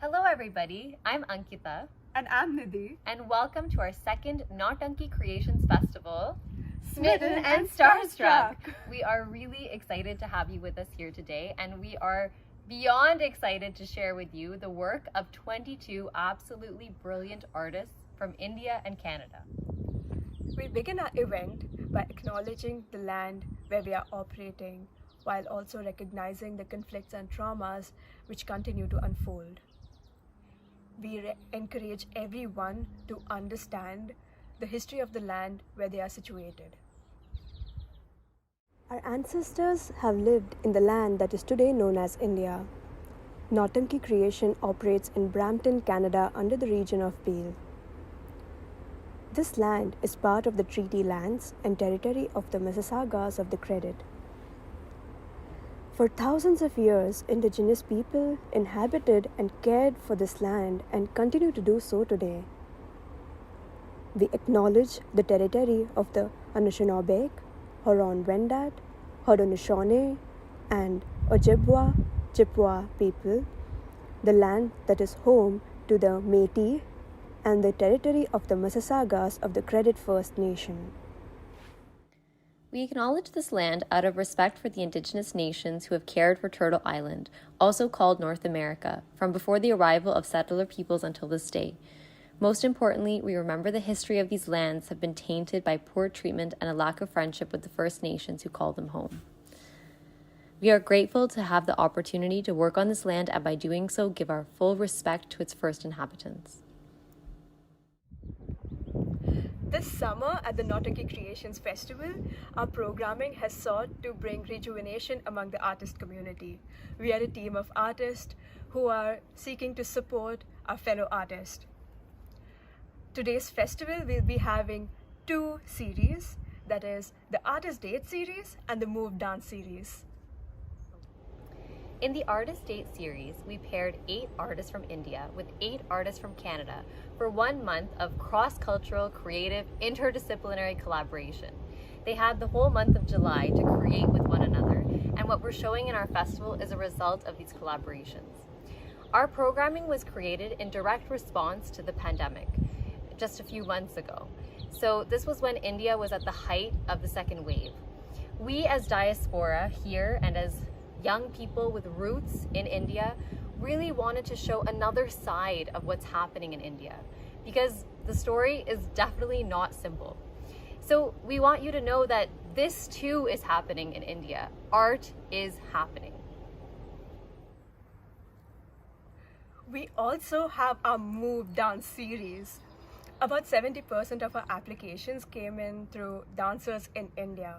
Hello everybody, I'm Ankita And I'm Nidhi. and welcome to our second Nautanki Creations Festival, Smitten and Starstruck. We are really excited to have you with us here today, and we are beyond excited to share with you the work of 22 absolutely brilliant artists from India and Canada. We begin our event by acknowledging the land where we are operating, while also recognizing the conflicts and traumas which continue to unfold. We encourage everyone to understand the history of the land where they are situated. Our ancestors have lived in the land that is today known as India. Nautanki Creation operates in Brampton, Canada under the region of Peel. This land is part of the treaty lands and territory of the Mississaugas of the Credit. For thousands of years, indigenous people inhabited and cared for this land and continue to do so today. We acknowledge the territory of the Anishinaabe, Huron-Wendat, Haudenosaunee, and Ojibwa, Chippewa people, the land that is home to the Métis, and the territory of the Mississaugas of the Credit First Nation. We acknowledge this land out of respect for the Indigenous nations who have cared for Turtle Island, also called North America, from before the arrival of settler peoples until this day. Most importantly, we remember the history of these lands have been tainted by poor treatment and a lack of friendship with the First Nations who call them home. We are grateful to have the opportunity to work on this land and by doing so give our full respect to its first inhabitants. This summer at the Nautanki Creations Festival, our programming has sought to bring rejuvenation among the artist community. We are a team of artists who are seeking to support our fellow artists. Today's festival will be having two series, that is the Artist Date series and the Move Dance series. In the Artist Date series, we paired 8 artists from India with 8 artists from Canada for 1 month of cross-cultural, creative, interdisciplinary collaboration. They had the whole month of July to create with one another, and what we're showing in our festival is a result of these collaborations. Our programming was created in direct response to the pandemic just a few months ago. So this was when India was at the height of the second wave. We as diaspora here and as young people with roots in India really wanted to show another side of what's happening in India, because the story is definitely not simple. So we want you to know that this too is happening in India. Art is happening. We also have our Move Dance series. About 70% of our applications came in through dancers in India,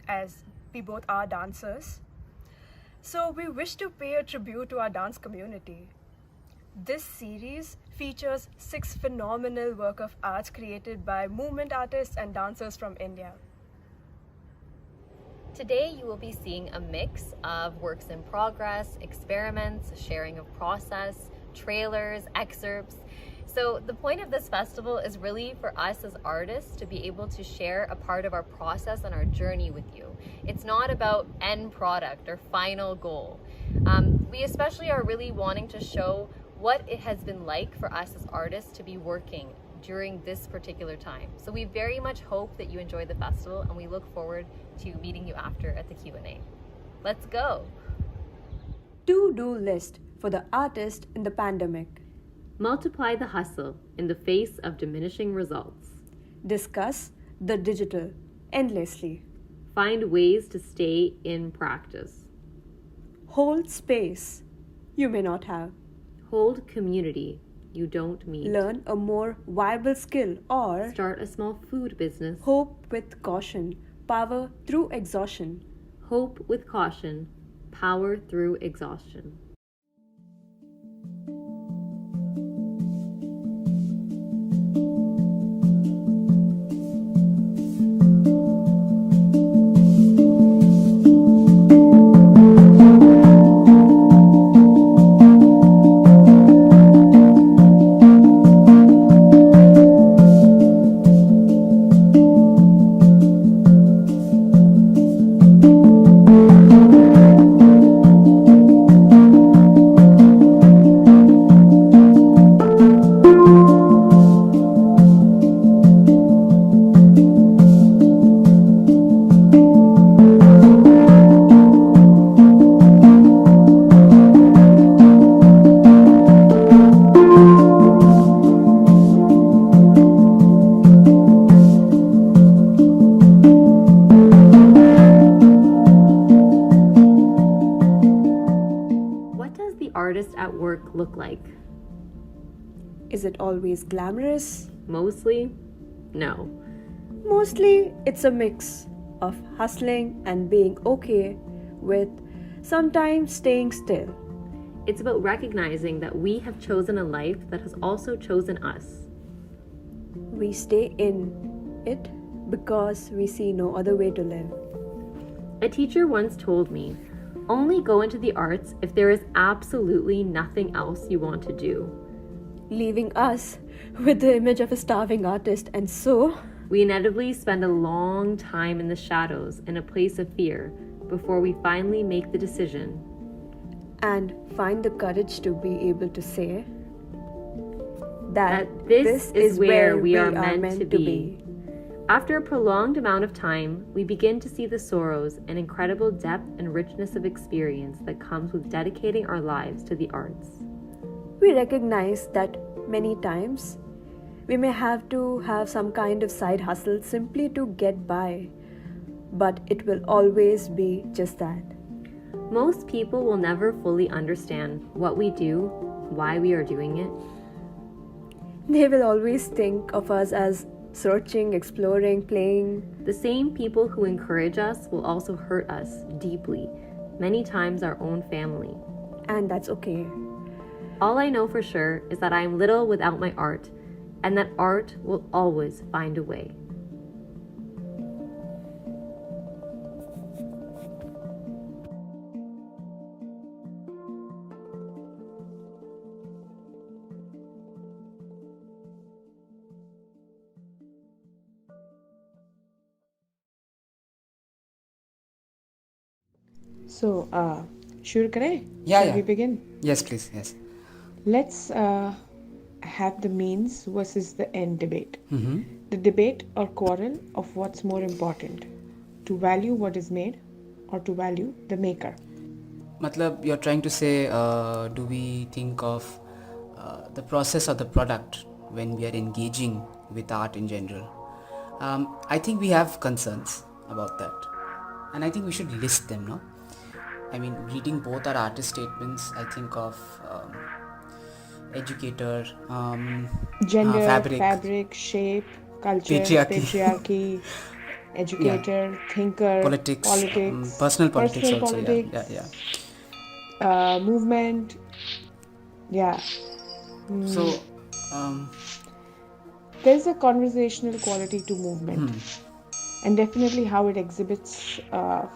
as we both are dancers. So we wish to pay a tribute to our dance community. This series features 6 phenomenal work of arts created by movement artists and dancers from India. Today you will be seeing a mix of works in progress, experiments, sharing of process, trailers, excerpts. So the point of this festival is really for us as artists to be able to share a part of our process and our journey with you. It's not about end product or final goal. We especially are really wanting to show what it has been like for us as artists to be working during this particular time. So we very much hope that you enjoy the festival, and we look forward to meeting you after at the Q&A. Let's go! To-do list for the artist in the pandemic. Multiply the hustle in the face of diminishing results. Discuss the digital endlessly. Find ways to stay in practice. Hold space you may not have. Hold community you don't meet. Learn a more viable skill or Start a small food business. hope with caution, power through exhaustion. Hope with caution, power through exhaustion. that work look like? Is it always glamorous? Mostly, no. Mostly, it's a mix of hustling and being okay with sometimes staying still. It's about recognizing that we have chosen a life that has also chosen us. We stay in it because we see no other way to live. A teacher once told me, only go into the arts if there is absolutely nothing else you want to do. Leaving us with the image of a starving artist, and so we inevitably spend a long time in the shadows in a place of fear before we finally make the decision and find the courage to be able to say that this is where we are meant to be. After a prolonged amount of time, we begin to see the sorrows and incredible depth and richness of experience that comes with dedicating our lives to the arts. We recognize that many times we may have to have some kind of side hustle simply to get by, but it will always be just that. Most people will never fully understand what we do, why we are doing it. They will always think of us as searching, exploring, playing. The same people who encourage us will also hurt us deeply, many times our own family. And that's okay. All I know for sure is that I am little without my art, and that art will always find a way. So, शुरू करें? Yeah, Shall yeah. we begin? Yes, please. Yes. Let's have the means versus the end debate. Mm-hmm. The debate or quarrel of what's more important, to value what is made or to value the maker. Matlab, you're trying to say, do we think of the process or the product when we are engaging with art in general? I think we have concerns about that, and I think we should list them, no? I mean, reading both our artist statements, I think of educator, Gender, fabric, shape, culture, patriarchy. educator, thinker, Politics, personal politics, also, movement, So, there's a conversational quality to movement, and definitely how it exhibits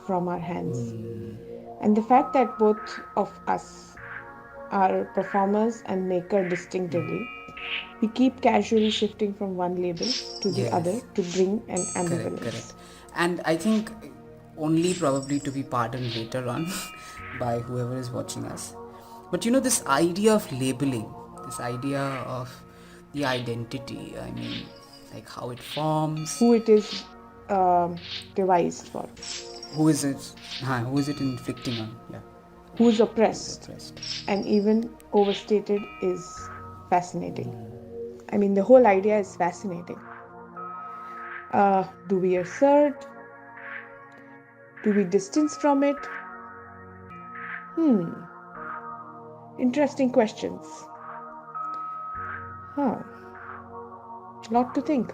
from our hands. And the fact that both of us are performers and maker distinctively, we keep casually shifting from one label to the other to bring an ambivalence. Correct. And I think only probably to be pardoned later on by whoever is watching us. But this idea of labeling, this idea of the identity, I mean, like how it forms, who it is devised for, who is it inflicting on, who's oppressed, and even overstated is fascinating. I mean, the whole idea is fascinating. Do we assert? Do we distance from it? Interesting questions. Lot to think.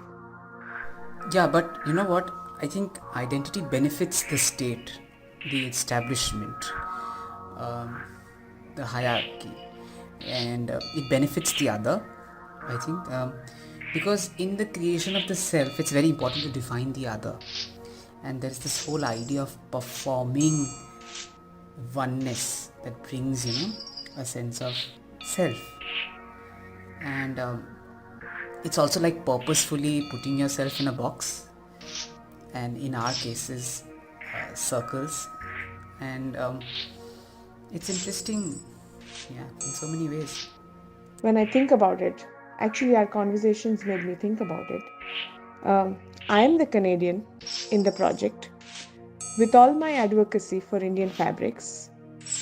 Yeah, but you know what? I think identity benefits the state, the establishment, the hierarchy, and it benefits the other, I think, because in the creation of the self, it's very important to define the other. And there's this whole idea of performing oneness that brings, a sense of self. And it's also like purposefully putting yourself in a box, and in our cases, circles. And it's interesting, in so many ways. When I think about it, actually our conversations made me think about it. I am the Canadian in the project. With all my advocacy for Indian fabrics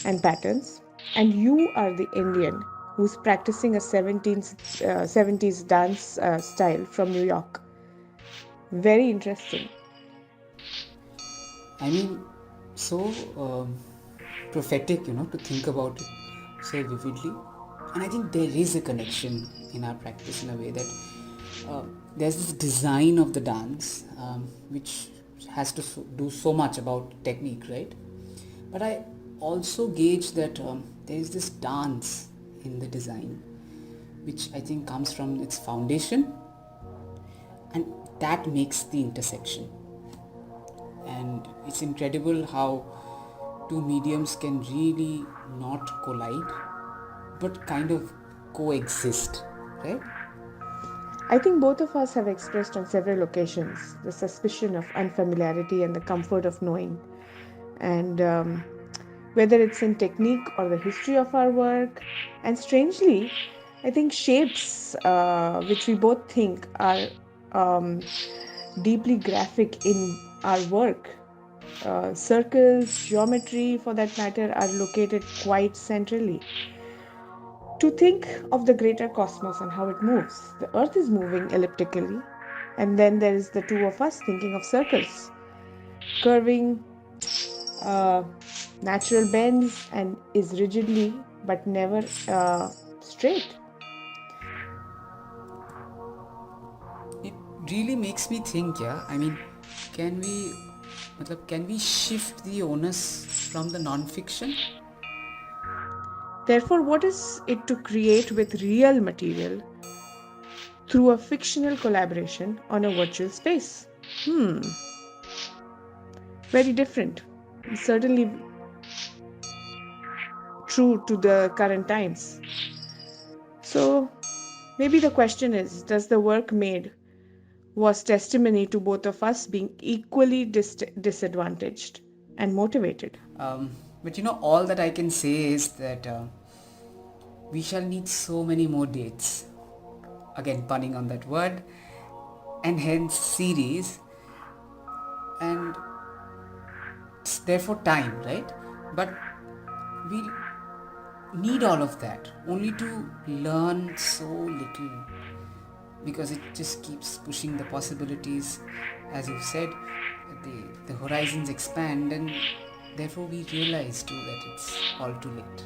and patterns, and you are the Indian who's practicing a 70s dance style from New York. Very interesting. I mean, so prophetic, to think about it. so vividly. And I think there is a connection in our practice in a way that there's this design of the dance which has to do so much about technique, right? But I also gauge that there is this dance in the design which I think comes from its foundation, and that makes the intersection. And it's incredible how two mediums can really not collide but kind of coexist, right? I think both of us have expressed on several occasions the suspicion of unfamiliarity and the comfort of knowing. And whether it's in technique or the history of our work, and strangely, I think shapes, which we both think are deeply graphic in our work, circles, geometry for that matter, are located quite centrally. To think of the greater cosmos and how it moves, the earth is moving elliptically, and then there is the two of us thinking of circles, curving, uh, natural bends, and is rigidly but never straight. It really makes me think, yeah. I mean, can we, can we shift the onus from the non-fiction? Therefore, what is it to create with real material through a fictional collaboration on a virtual space? Very different. Certainly true to the current times. So, maybe the question is, does the work made was testimony to both of us being equally disadvantaged and motivated? But all that I can say is that we shall need so many more dates. Again, punning on that word, and hence series, and therefore time, right? But we need all of that only to learn so little, because it just keeps pushing the possibilities. As you've said, the horizons expand, and therefore we realize too that it's all too late.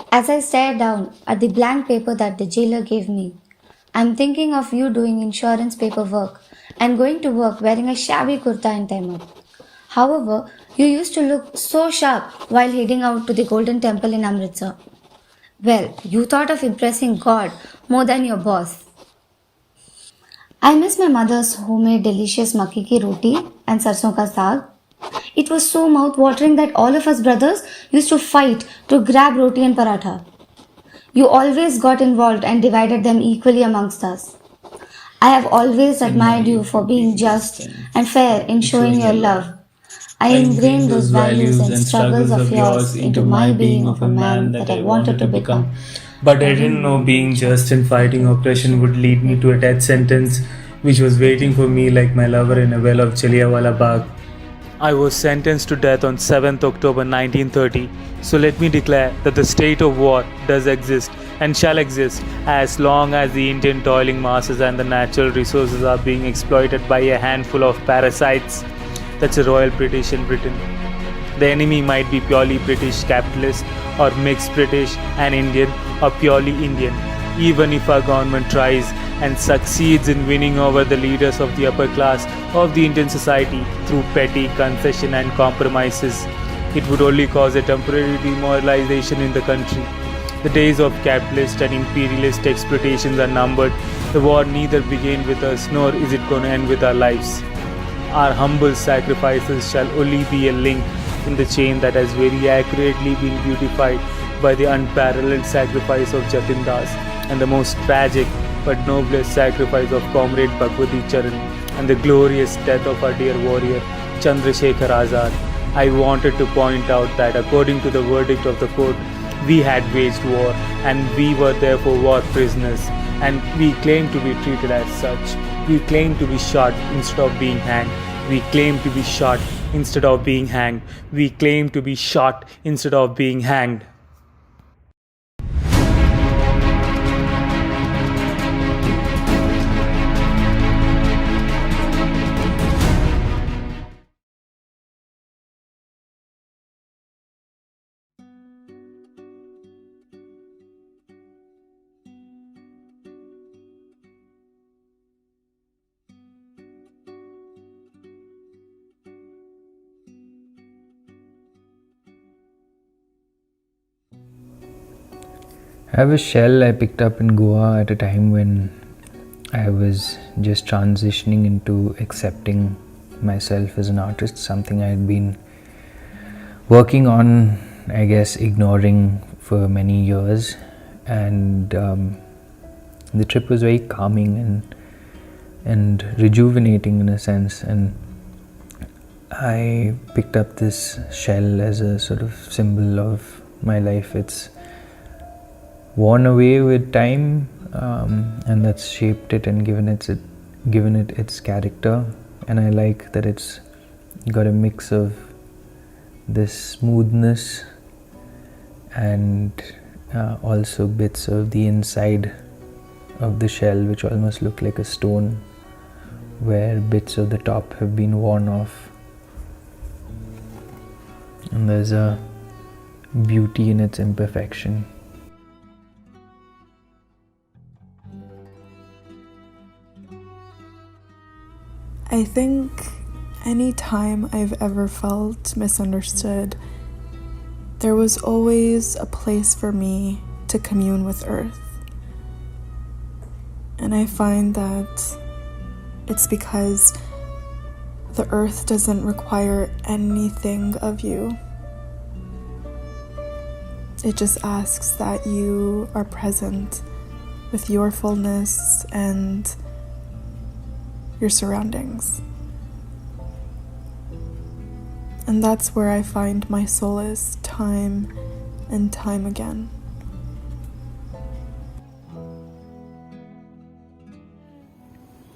As I stare down at the blank paper that the jailer gave me, I'm thinking of you doing insurance paperwork and going to work wearing a shabby kurta and taimur. However, you used to look so sharp while heading out to the Golden Temple in Amritsar. Well, you thought of impressing God more than your boss. I miss my mother's homemade delicious makki ki roti and sarson ka saag. It was so mouth-watering that all of us brothers used to fight to grab roti and paratha. You always got involved and divided them equally amongst us. I have always admired you for being just and fair in showing your love. I I ingrained ingrained those those values values and and struggles struggles of of yours yours into into my my being being of of a a man man that that I I wanted wanted to to become. become. But I didn't know being just and fighting oppression would lead me to a death sentence, which was waiting for me like my lover in a well of Jallianwala Bagh. I was sentenced to death on 7th October 1930, so let me declare that the state of war does exist and shall exist as long as the Indian toiling masses and the natural resources are being exploited by a handful of parasites. That's a Royal British in Britain. The enemy might be purely British capitalist or mixed British and Indian or purely Indian. Even if our government tries and succeeds in winning over the leaders of the upper class of the Indian society through petty concession and compromises, it would only cause a temporary demoralization in the country. The days of capitalist and imperialist exploitations are numbered. The war neither began with us nor is it going to end with our lives. Our humble sacrifices shall only be a link in the chain that has very accurately been beautified by the unparalleled sacrifice of Jatin Das and the most tragic but noblest sacrifice of Comrade Bhagwati Charan and the glorious death of our dear warrior Chandrasekhar Azad. I wanted to point out that according to the verdict of the court, we had waged war and we were therefore war prisoners, and we claim to be treated as such. We claim to be shot instead of being hanged. We claim to be shot instead of being hanged. We claim to be shot instead of being hanged. I have a shell I picked up in Goa at a time when I was just transitioning into accepting myself as an artist, something I had been working on, I guess, ignoring for many years. And the trip was very calming and rejuvenating in a sense. And I picked up this shell as a sort of symbol of my life. It's worn away with time, and that's shaped it and given it its character. And I like that it's got a mix of this smoothness and also bits of the inside of the shell which almost look like a stone, where bits of the top have been worn off, and there's a beauty in its imperfection. I think any time I've ever felt misunderstood, there was always a place for me to commune with Earth. And I find that it's because the Earth doesn't require anything of you. It just asks that you are present with your fullness and your surroundings. And that's where I find my solace time and time again.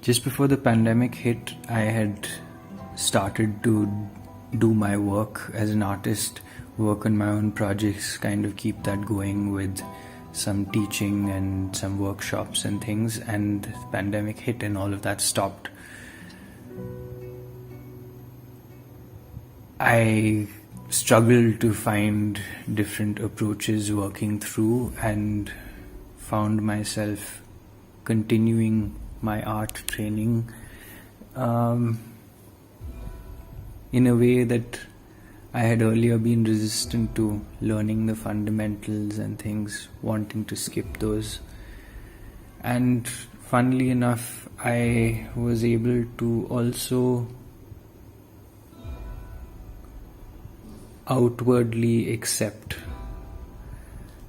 Just before the pandemic hit, I had started to do my work as an artist, work on my own projects, kind of keep that going with some teaching and some workshops and things, and the pandemic hit and all of that stopped. I struggled to find different approaches working through, and found myself continuing my art training in a way that I had earlier been resistant to, learning the fundamentals and things, wanting to skip those. And funnily enough, I was able to also outwardly accept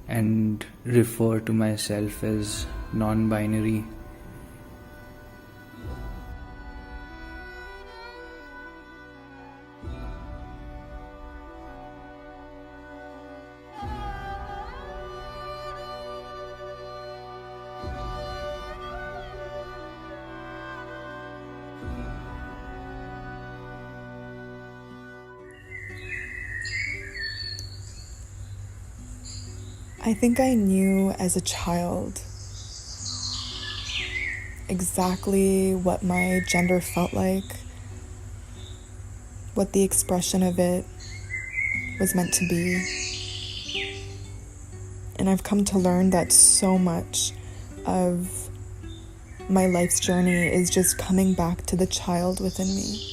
and refer to myself as non-binary. I think I knew as a child exactly what my gender felt like, what the expression of it was meant to be. And I've come to learn that so much of my life's journey is just coming back to the child within me.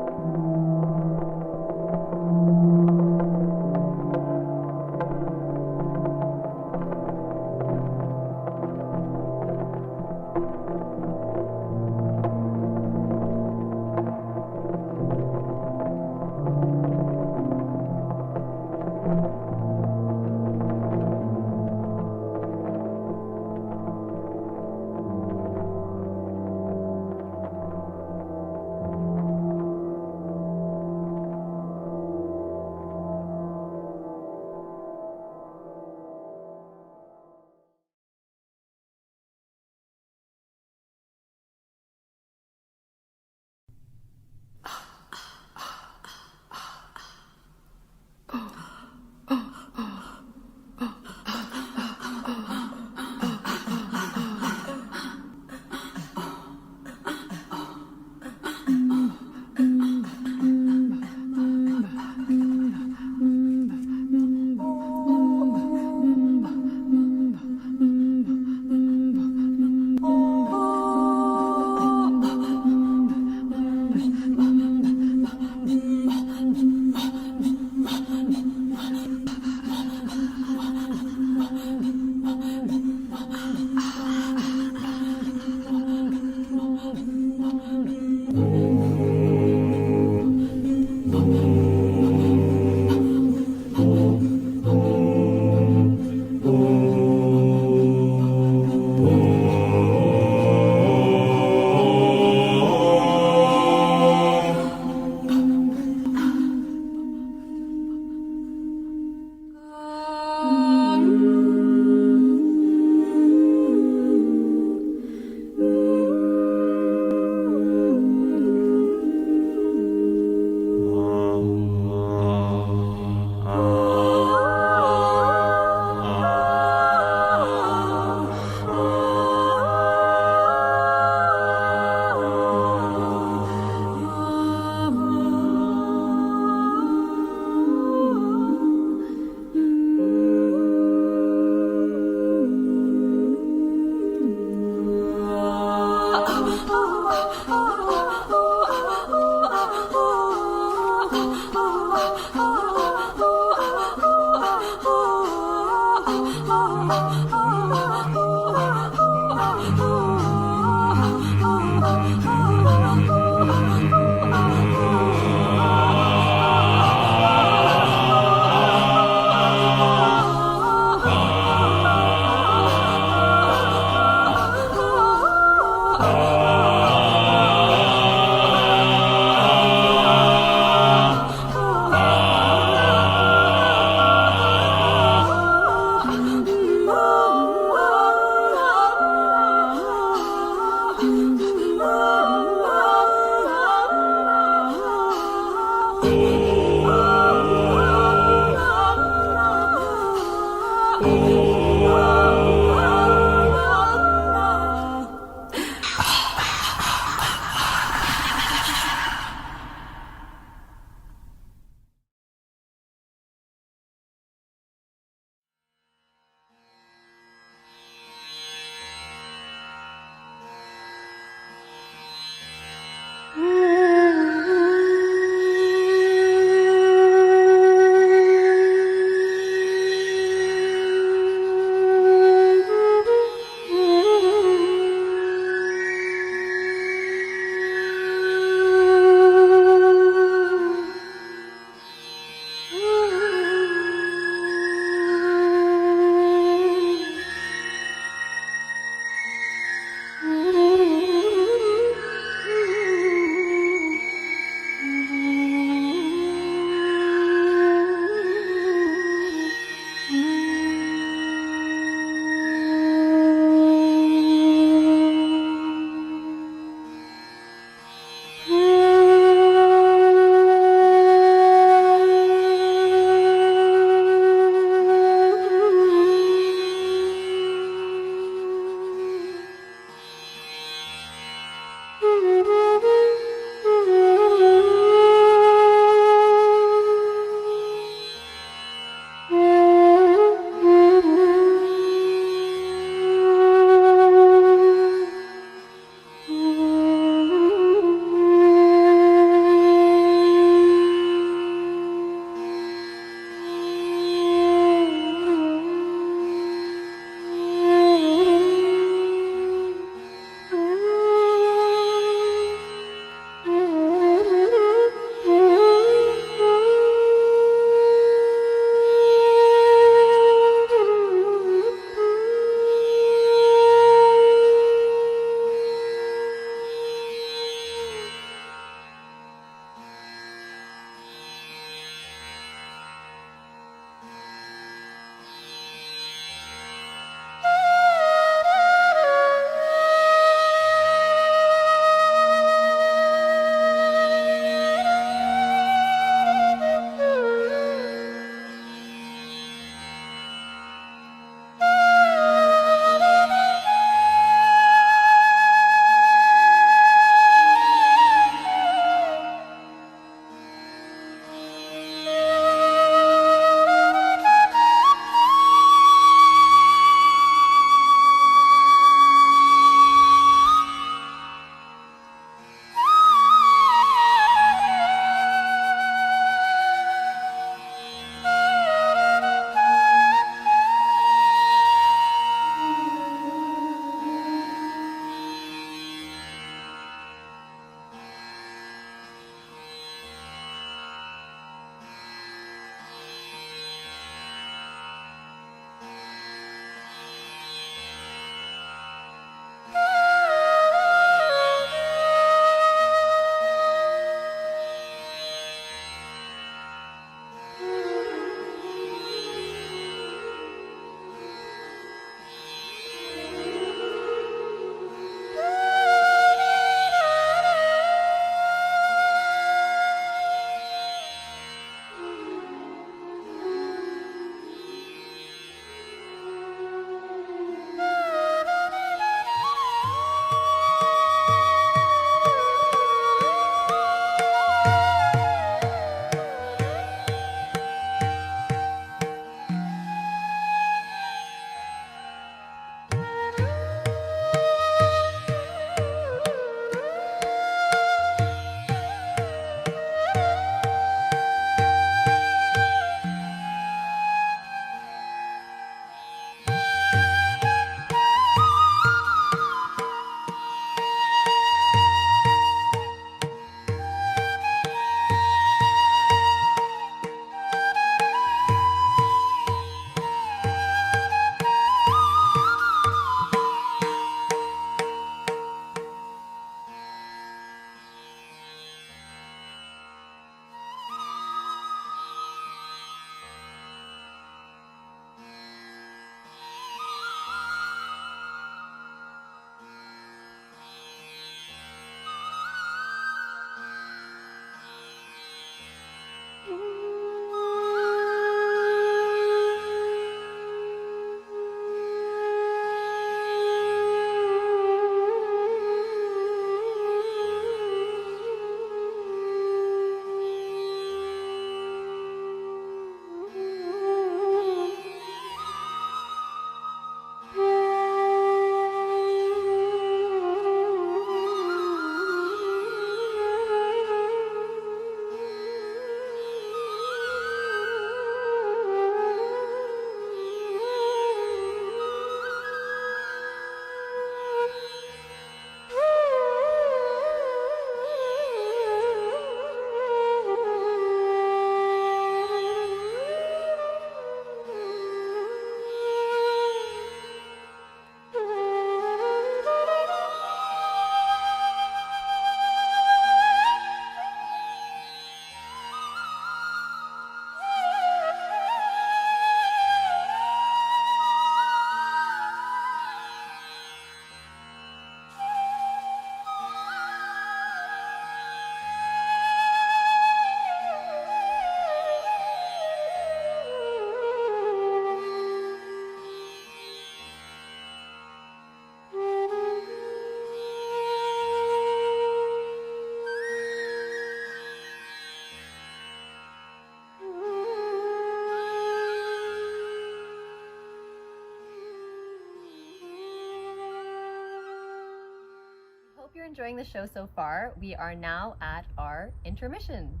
enjoying the show so far, we are now at our intermission.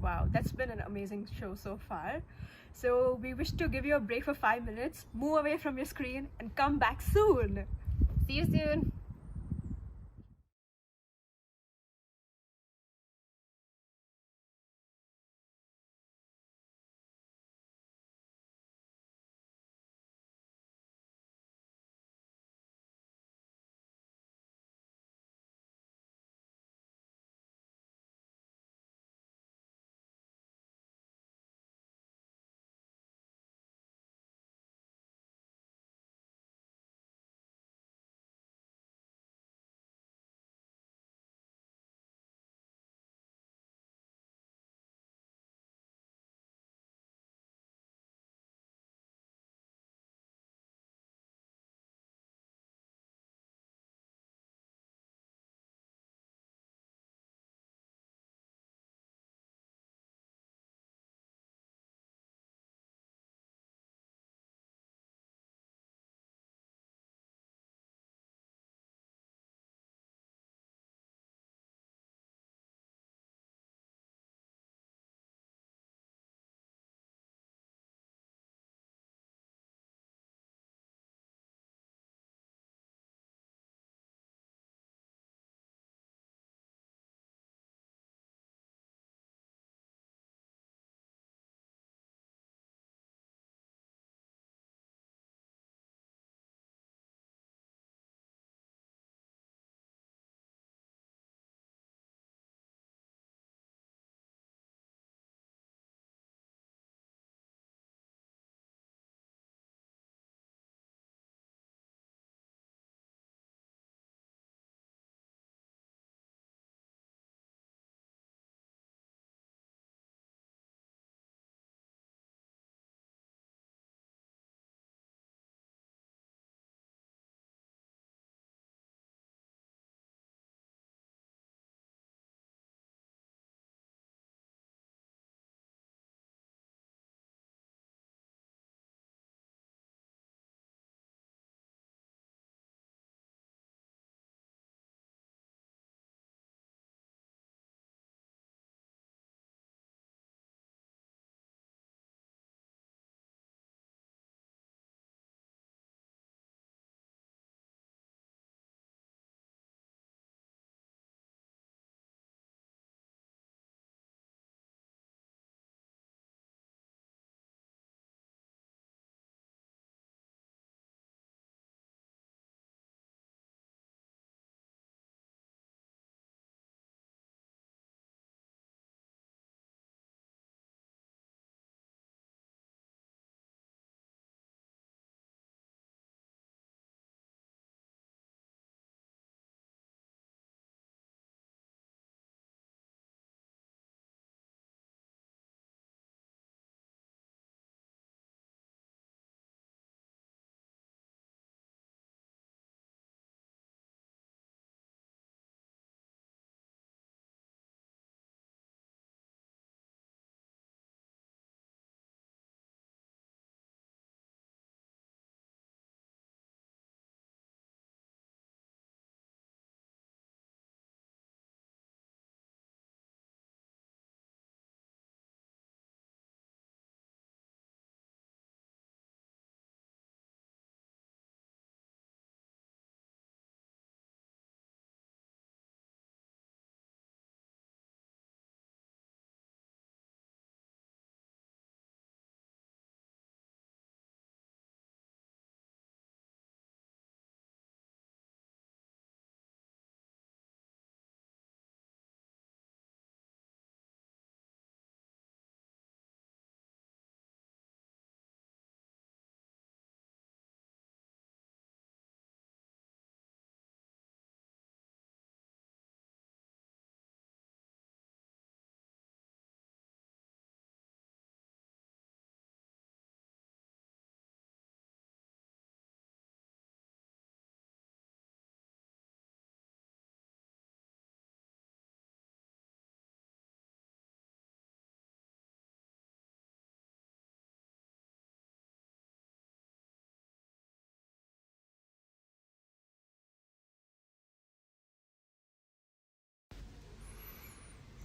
Wow, that's been an amazing show so far. So we wish to give you a break for 5 minutes, move away from your screen, and come back soon. See you soon.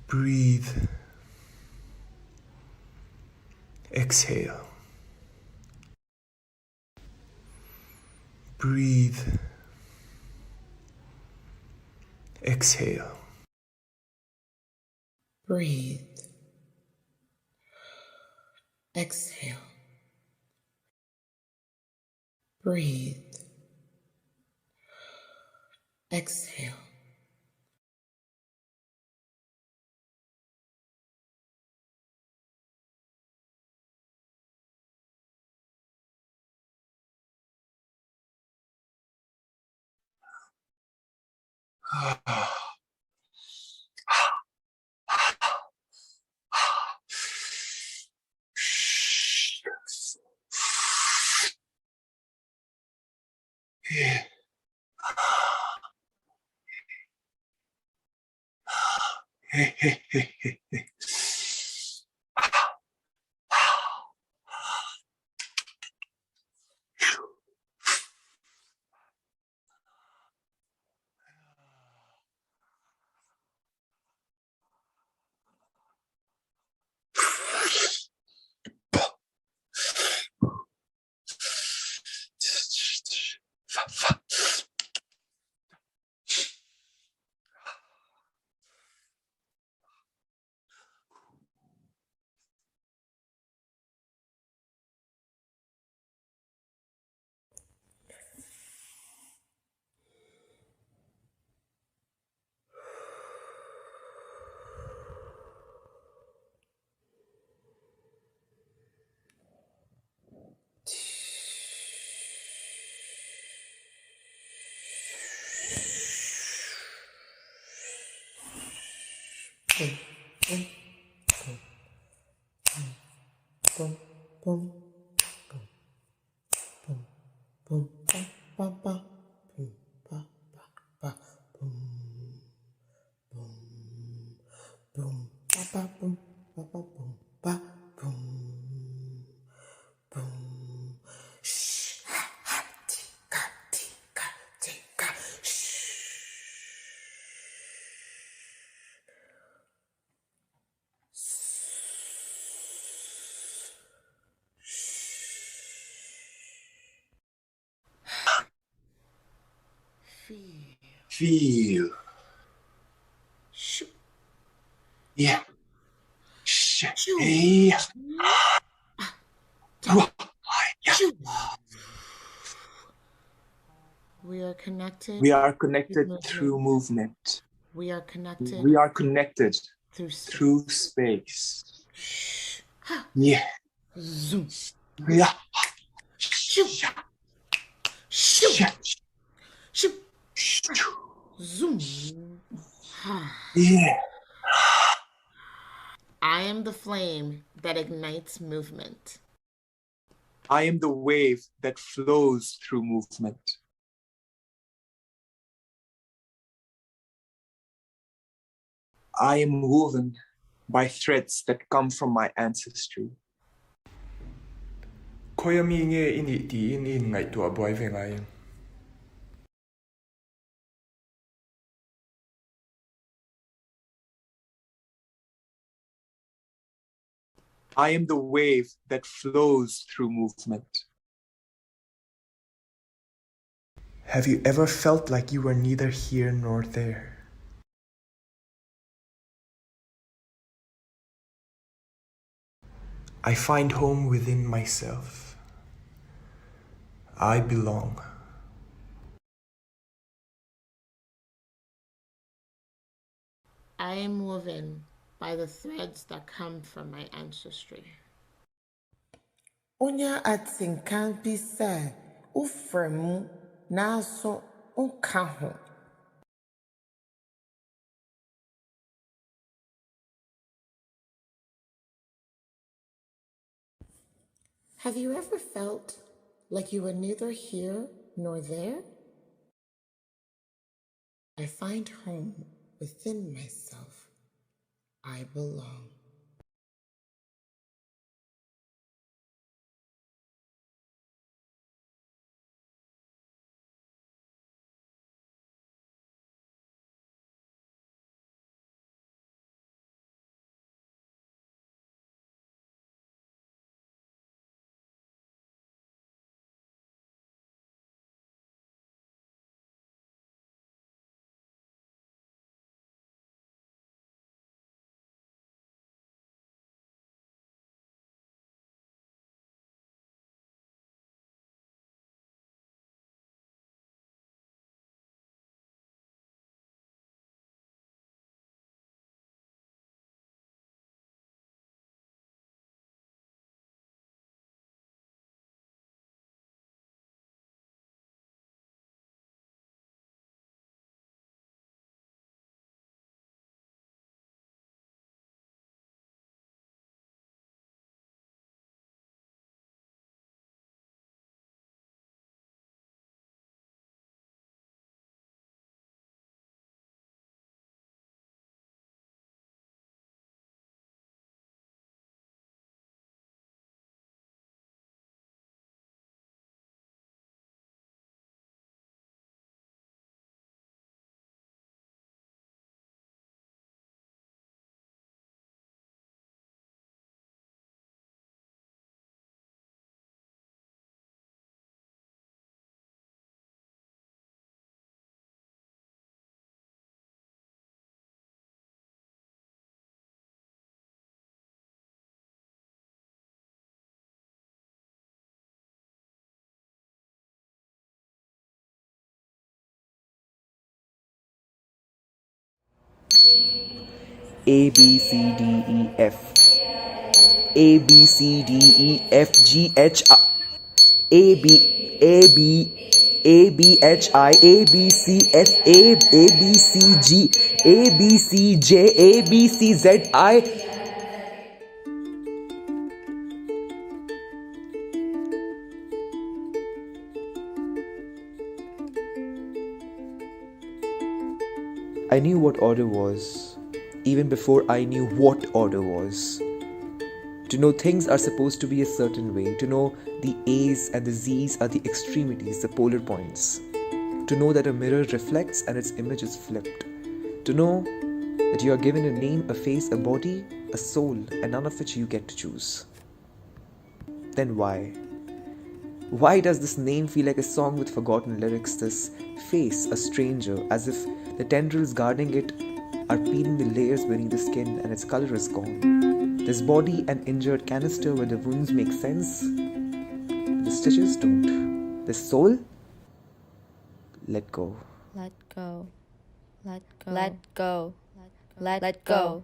Breathe. Exhale. Breathe. Exhale. Breathe. Exhale. Breathe. Exhale. Feel. Shoo. Yeah. Shoo. Hey. Shoo. We are connected We are with connected through movement. movement. We are connected We are connected through space. through space. Shh. Ha. Yeah. Zoom. Yeah. Shoo. Shoo. Shoo. Zoom. Ha. Yeah. I am the flame that ignites movement. I am the wave that flows through movement. I am woven by threads that come from my ancestry. Khoi mi nge ini ti in ngai tua boy ve ngai. I am the wave that flows through movement. Have you ever felt like you were neither here nor there? I find home within myself. I belong. I am woven by the threads that come from my ancestry. Onya atinkan bi sɛ wofrɛ mu nanso wonka ho. Have you ever felt like you were neither here nor there? I find home within myself. I belong. A B C D E F. A B C D E F G H I. A B A B A B H I A B C F A B C G A B C J A B C Z I. I knew what order was, even before I knew what order was. To know things are supposed to be a certain way, to know the A's and the Z's are the extremities, the polar points. To know that a mirror reflects and its image is flipped. To know that you are given a name, a face, a body, a soul, and none of which you get to choose. Then why? Why does this name feel like a song with forgotten lyrics? This face, a stranger, as if the tendrils guarding it are peeling the layers beneath the skin and its color is gone. This body, an injured canister where the wounds make sense, the stitches don't. This soul, let go. Let go. Let go. Let go. Let go.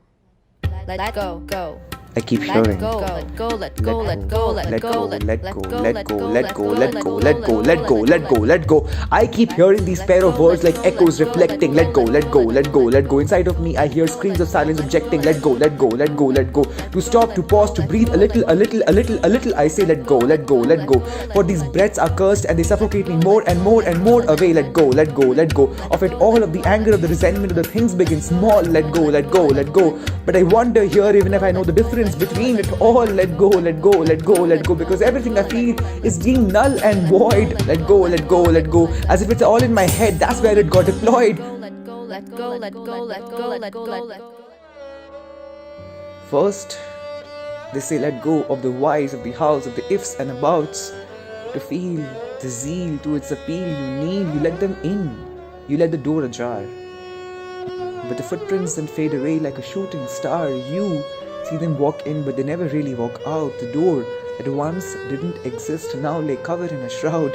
Let go. Go. I keep hearing. Let go. Let go. Let go. Let go. Let go. Let go. Let go. Let go. Let go. Let go. Let go. Let go. Let go. I keep hearing these pair of words like echoes reflecting. Let go. Let go. Let go. Let go. Inside of me, I hear screams of silence objecting. Let go. Let go. Let go. Let go. To stop, to pause, to breathe a little, a little, a little, a little. I say, let go. Let go. Let go. For these breaths are cursed and they suffocate me more and more and more away. Let go. Let go. Let go. Of it all, of the anger, of the resentment, of the things big and small. Let go. Let go. Let go. But I wonder here, even if I know the difference between it all, let go, let go, let go, let go, because everything I feel is being null and void. Let go, let go, let go, as if it's all in my head. That's where it got deployed. Let go. Let go. Let go. Let go. Let go. Let go. First, they say let go of the whys, of the hows, of the ifs and abouts. To feel the zeal to its appeal you need, you let them in. You let the door ajar. But the footprints then fade away like a shooting star. You see them walk in, but they never really walk out. The door that once didn't exist now lay covered in a shroud.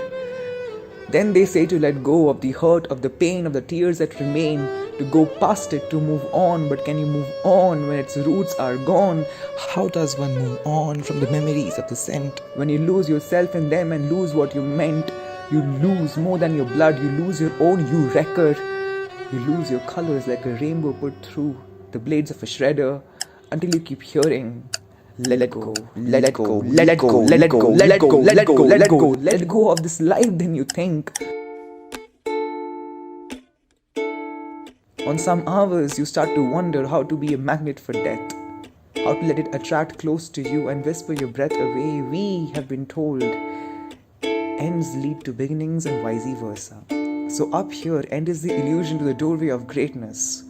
Then they say to let go of the hurt, of the pain, of the tears that remain, to go past it, to move on. But can you move on when its roots are gone? How does one move on from the memories of the scent? When you lose yourself in them and lose what you meant, you lose more than your blood, you lose your own you wrecker. You lose your colors like a rainbow put through the blades of a shredder, until you keep hearing let go, let go, let go, let go, let go, let go, let go, let go of this life. Then you think. On some hours you start to wonder how to be a magnet for death, how to let it attract close to you and whisper your breath away. We have been told ends lead to beginnings and vice versa. So up here, end is the illusion to the doorway of greatness,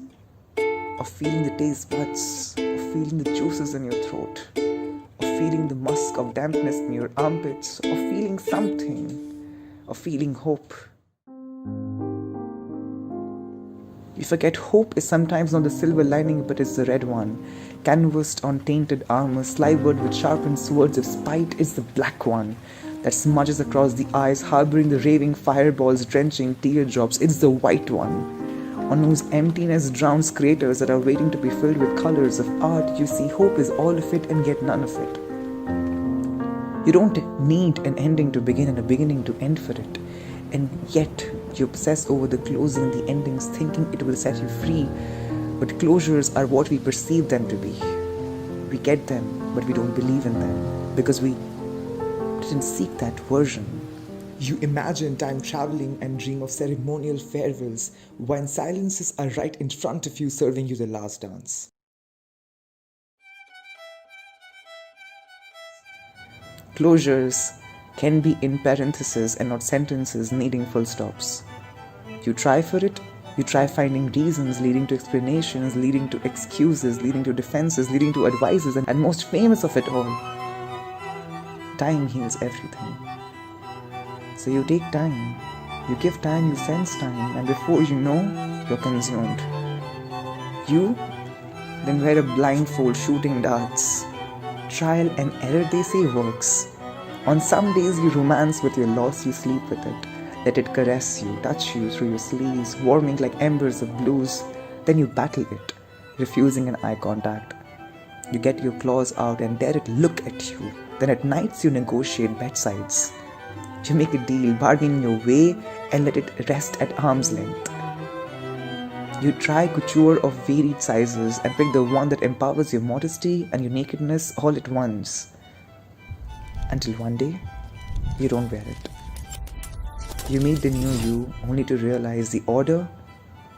of feeling the taste buds, of feeling the juices in your throat, of feeling the musk of dampness in your armpits, of feeling something, of feeling hope. You forget hope is sometimes not the silver lining, but it's the red one, canvassed on tainted armor, slivered with sharpened swords of spite. It's the black one that smudges across the eyes, harboring the raving fireballs, drenching teardrops. It's the white one, on whose emptiness drowns craters that are waiting to be filled with colors of art. You see, hope is all of it and yet none of it. You don't need an ending to begin and a beginning to end for it. And yet, you obsess over the closing and the endings, thinking it will set you free. But closures are what we perceive them to be. We get them, but we don't believe in them, because we didn't seek that version. You imagine time traveling and dream of ceremonial farewells, when silences are right in front of you, serving you the last dance. Closures can be in parentheses and not sentences needing full stops. You try for it, you try finding reasons leading to explanations, leading to excuses, leading to defenses, leading to advices, and most famous of it all, time heals everything. So you take time, you give time, you sense time, and before you know, you're consumed. You then wear a blindfold shooting darts. Trial and error, they say, works. On some days you romance with your loss, you sleep with it. Let it caress you, touch you through your sleeves, warming like embers of blues. Then you battle it. refusing an eye contact. You get your claws out and dare it look at you. Then at nights you negotiate bedsides. You make a deal, bargain your way, and let it rest at arm's length. You try couture of varied sizes and pick the one that empowers your modesty and your nakedness all at once. Until one day, you don't wear it. You meet the new you only to realize the order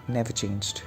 never changed.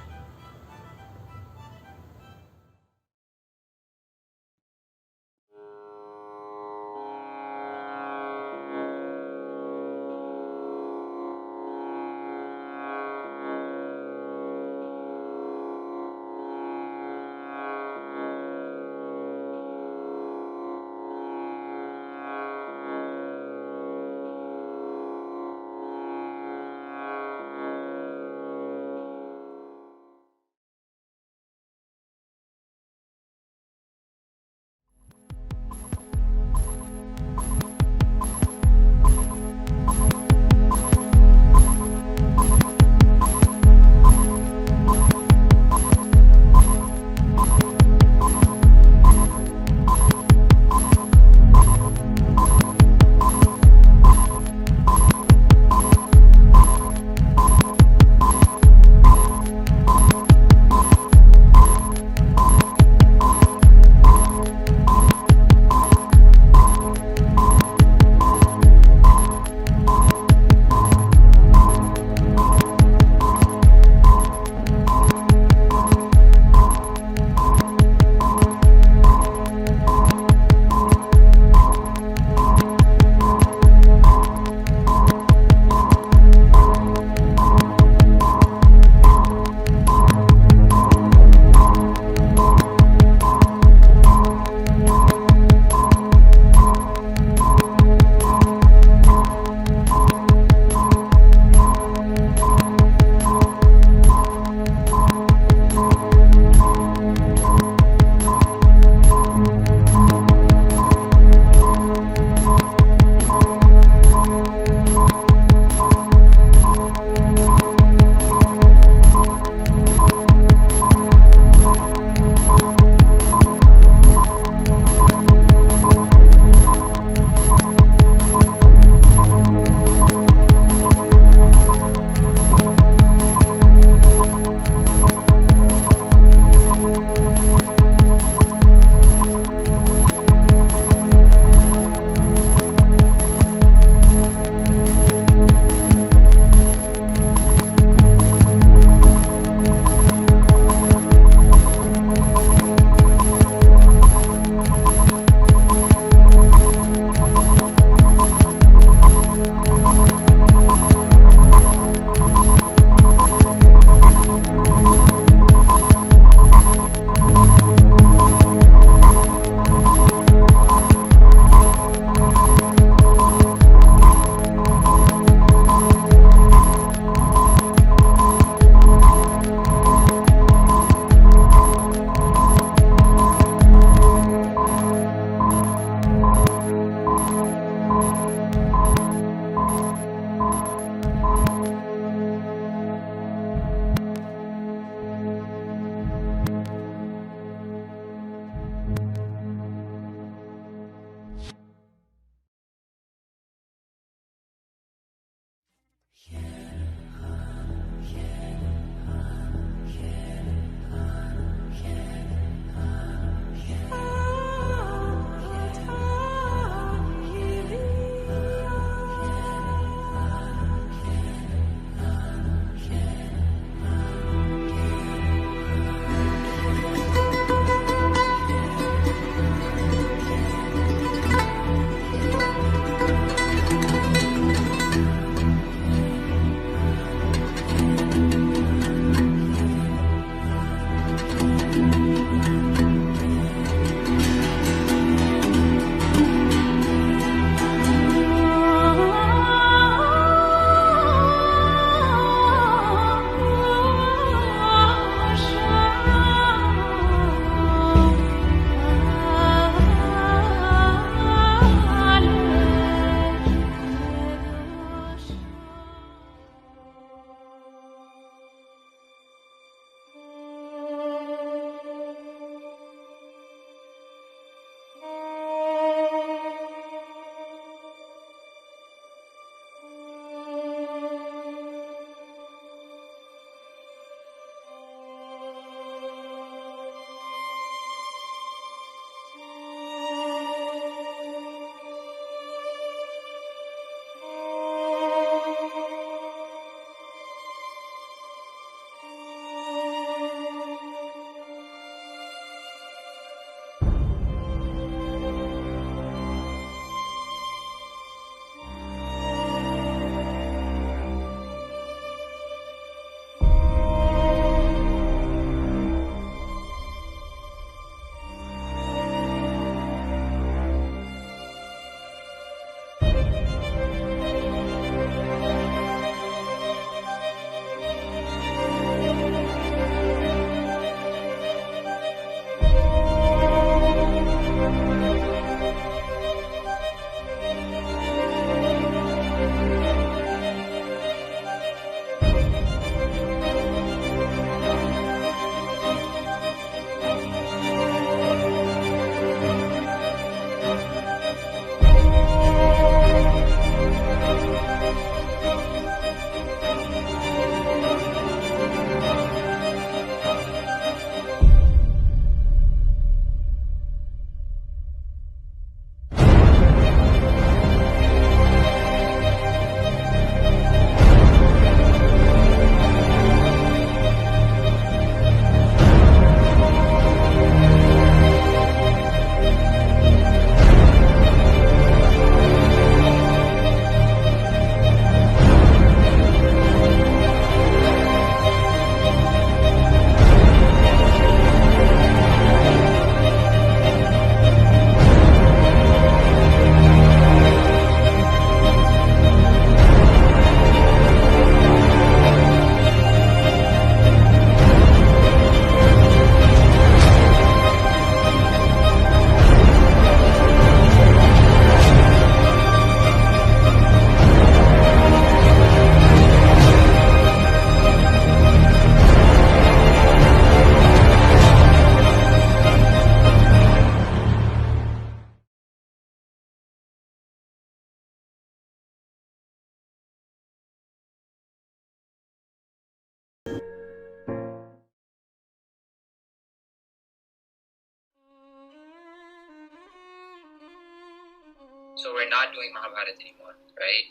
So we're not doing Mahabharata anymore, right?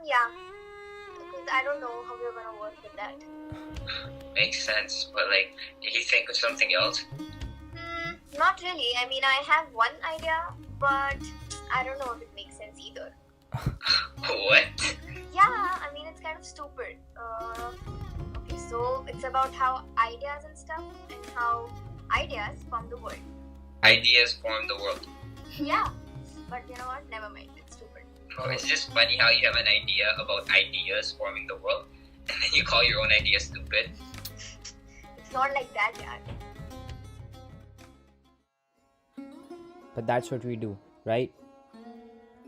Yeah. Because I don't know how we're gonna work with that. Makes sense, but like, did you think of something else? Not really. I mean, I have one idea, but I don't know if it makes sense either. What? Yeah, I mean, it's kind of stupid. Okay, so it's about how ideas and stuff, and how ideas form the world. Ideas form the world. Yeah, but you know what? Never mind. It's stupid. Oh, it's just funny how you have an idea about ideas forming the world, and then you call your own idea stupid. It's not like that, yaar. But that's what we do, right?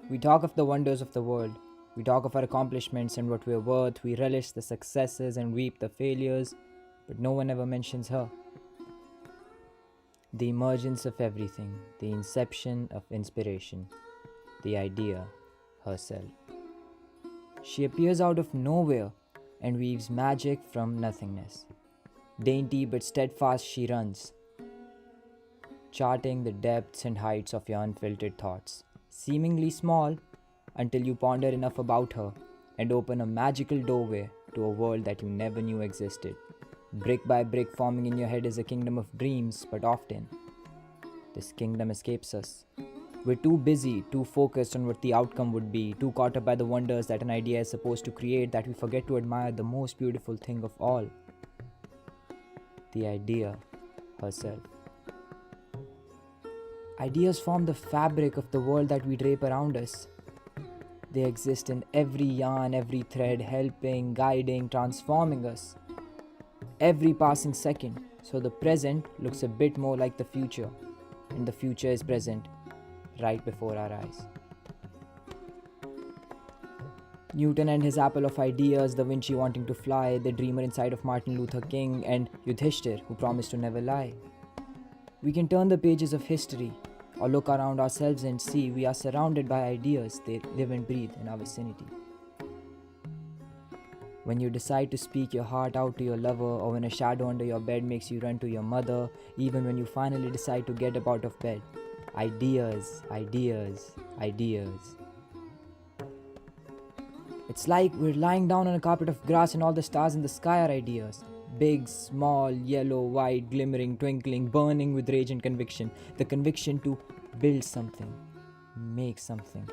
We talk of the wonders of the world. We talk of our accomplishments and what we're worth. We relish the successes and weep the failures, but no one ever mentions her. The emergence of everything, the inception of inspiration, the idea herself. She appears out of nowhere and weaves magic from nothingness. Dainty but steadfast she runs, charting the depths and heights of your unfiltered thoughts, seemingly small until you ponder enough about her and open a magical doorway to a world that you never knew existed. Brick by brick forming in your head is a kingdom of dreams, but often this kingdom escapes us. We're too busy, too focused on what the outcome would be, too caught up by the wonders that an idea is supposed to create that we forget to admire the most beautiful thing of all, the idea herself. Ideas form the fabric of the world that we drape around us. They exist in every yarn, every thread, helping, guiding, transforming us. Every passing second, so the present looks a bit more like the future, and the future is present right before our eyes. Newton and his apple of ideas, Da Vinci wanting to fly, the dreamer inside of Martin Luther King, and Yudhishthir who promised to never lie. We can turn the pages of history or look around ourselves and see we are surrounded by ideas. They live and breathe in our vicinity. When you decide to speak your heart out to your lover, or when a shadow under your bed makes you run to your mother, even when you finally decide to get up out of bed, ideas, ideas, ideas. It's like we're lying down on a carpet of grass and all the stars in the sky are ideas. Big, small, yellow, white, glimmering, twinkling, burning with rage and conviction. The conviction to build something, make something,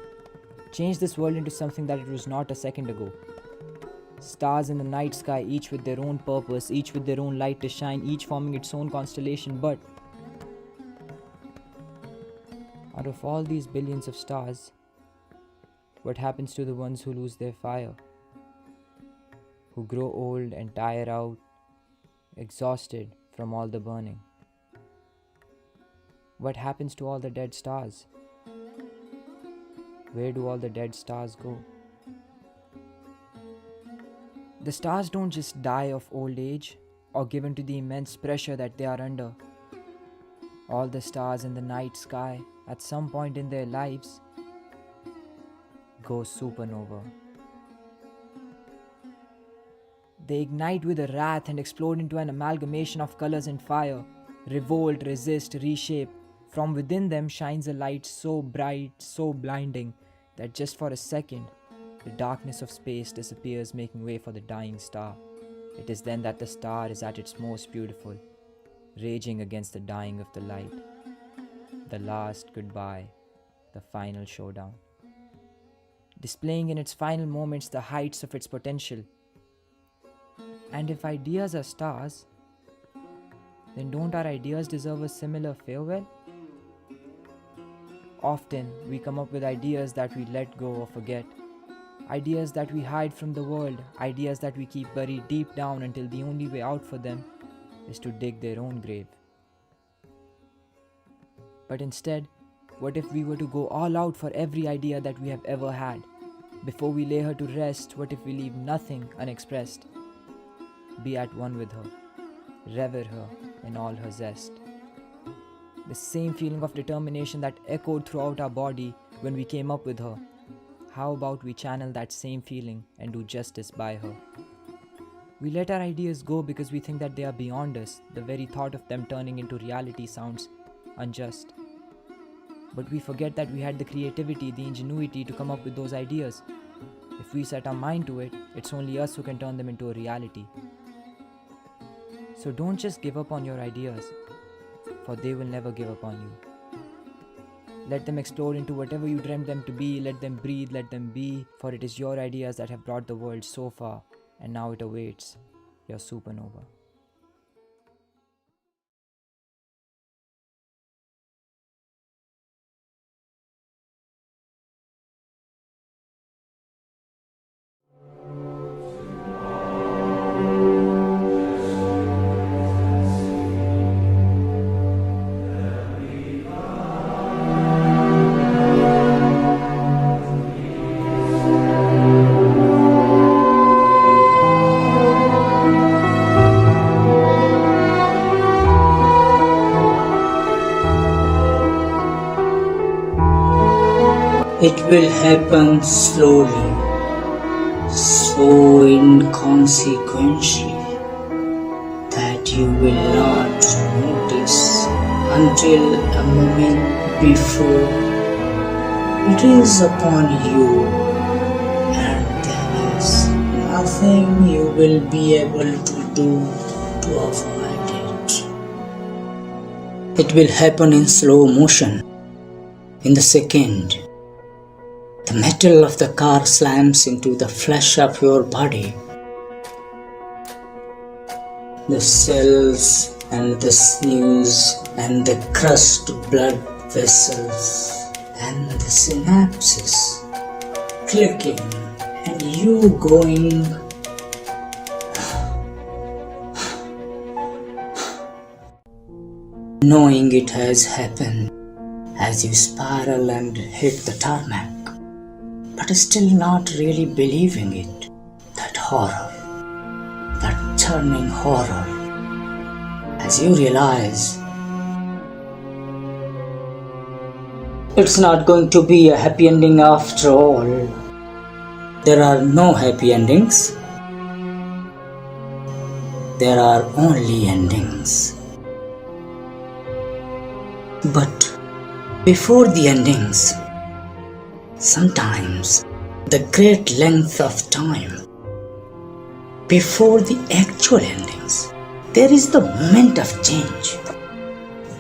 change this world into something that it was not a second ago. Stars in the night sky, each with their own purpose, each with their own light to shine, each forming its own constellation. But out of all these billions of stars, what happens to the ones who lose their fire? Who grow old and tire out, exhausted from all the burning? What happens to all the dead stars? Where do all the dead stars go? The stars don't just die of old age or given to the immense pressure that they are under. All the stars in the night sky, at some point in their lives, go supernova. They ignite with a wrath and explode into an amalgamation of colors and fire. Revolt, resist, reshape. From within them shines a light so bright, so blinding, that just for a second, the darkness of space disappears, making way for the dying star. It is then that the star is at its most beautiful, raging against the dying of the light. The last goodbye, the final showdown. Displaying in its final moments the heights of its potential. And if ideas are stars, then don't our ideas deserve a similar farewell? Often we come up with ideas that we let go or forget. Ideas that we hide from the world, ideas that we keep buried deep down until the only way out for them is to dig their own grave. But instead, what if we were to go all out for every idea that we have ever had? Before we lay her to rest, what if we leave nothing unexpressed? Be at one with her, revere her in all her zest. The same feeling of determination that echoed throughout our body when we came up with her. How about we channel that same feeling and do justice by her? We let our ideas go because we think that they are beyond us. The very thought of them turning into reality sounds unjust. But we forget that we had the creativity, the ingenuity to come up with those ideas. If we set our mind to it, it's only us who can turn them into a reality. So don't just give up on your ideas, for they will never give up on you. Let them explore into whatever you dreamt them to be. Let them breathe, let them be, for it is your ideas that have brought the world so far, and now it awaits your supernova. It will happen slowly, so inconsequentially that you will not notice until a moment before it is upon you, and there is nothing you will be able to do to avoid it. It will happen in slow motion. In the second the metal of the car slams into the flesh of your body, the cells and the sinews and the crushed blood vessels and the synapses clicking and you going knowing it has happened as you spiral and hit the tarmac, but still not really believing it. That horror, that turning horror, as you realize it's not going to be a happy ending after all. There are no happy endings. There are only endings. But before the endings, sometimes the great length of time, before the actual endings, there is the moment of change.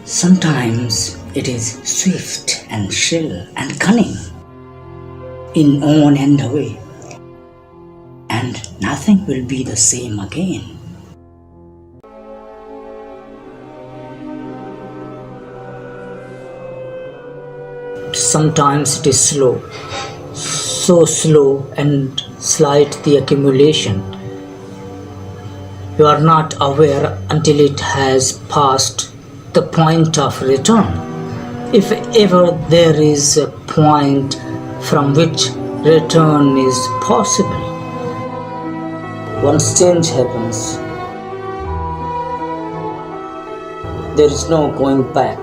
Sometimes it is swift and shrill and cunning, in on and away, and nothing will be the same again. Sometimes it is slow, so slow and slight the accumulation. You are not aware until it has passed the point of return. If ever there is a point from which return is possible. Once change happens, there is no going back.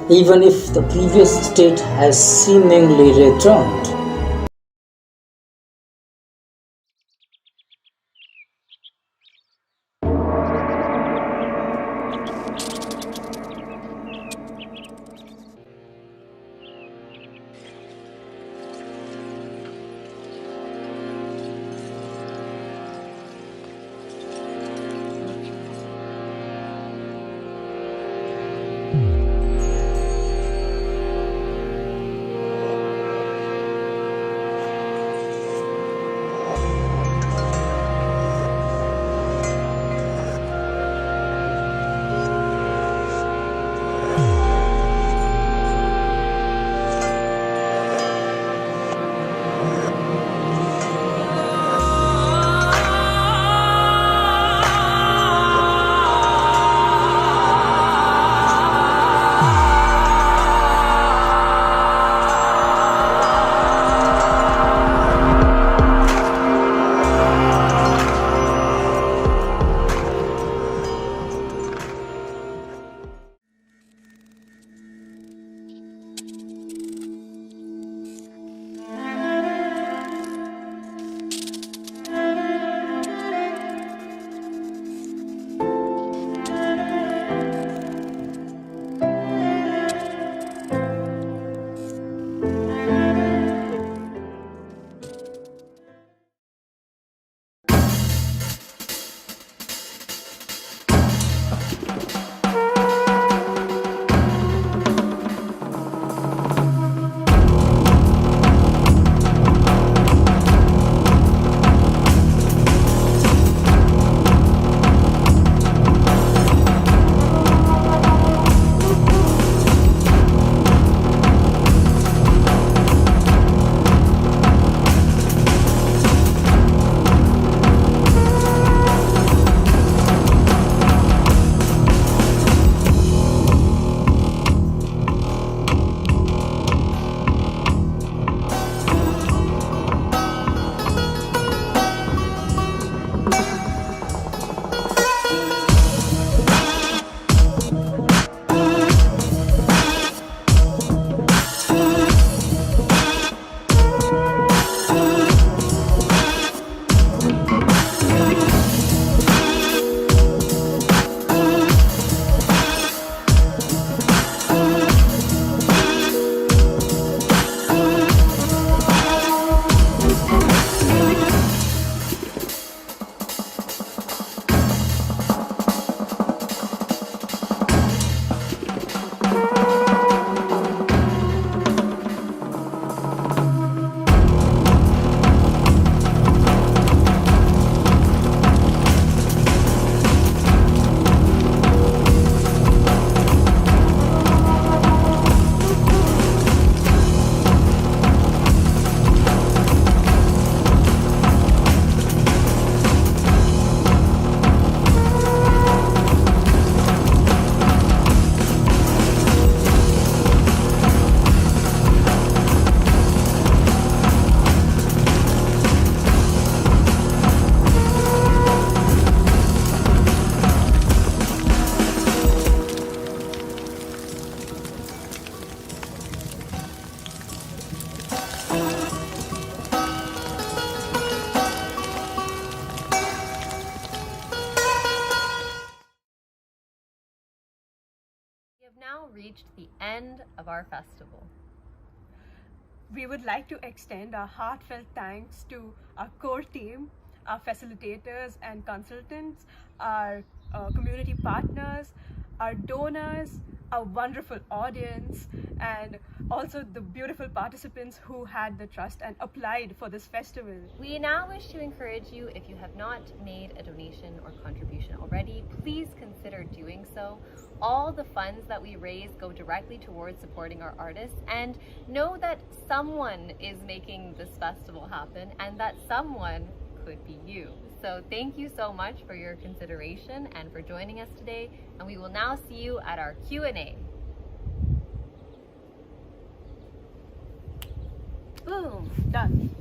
Even if the previous state has seemingly returned. now reached the end of our festival. We would like to extend our heartfelt thanks to our core team, our facilitators and consultants, our community partners, our donors, our wonderful audience, and also the beautiful participants who had the trust and applied for this festival. We now wish to encourage you, if you have not made a donation or contribution already, please consider doing so. All the funds that we raise go directly towards supporting our artists, and know that someone is making this festival happen, and that someone could be you. So thank you so much for your consideration and for joining us today, and we will now see you at our Q&A. Boom, done.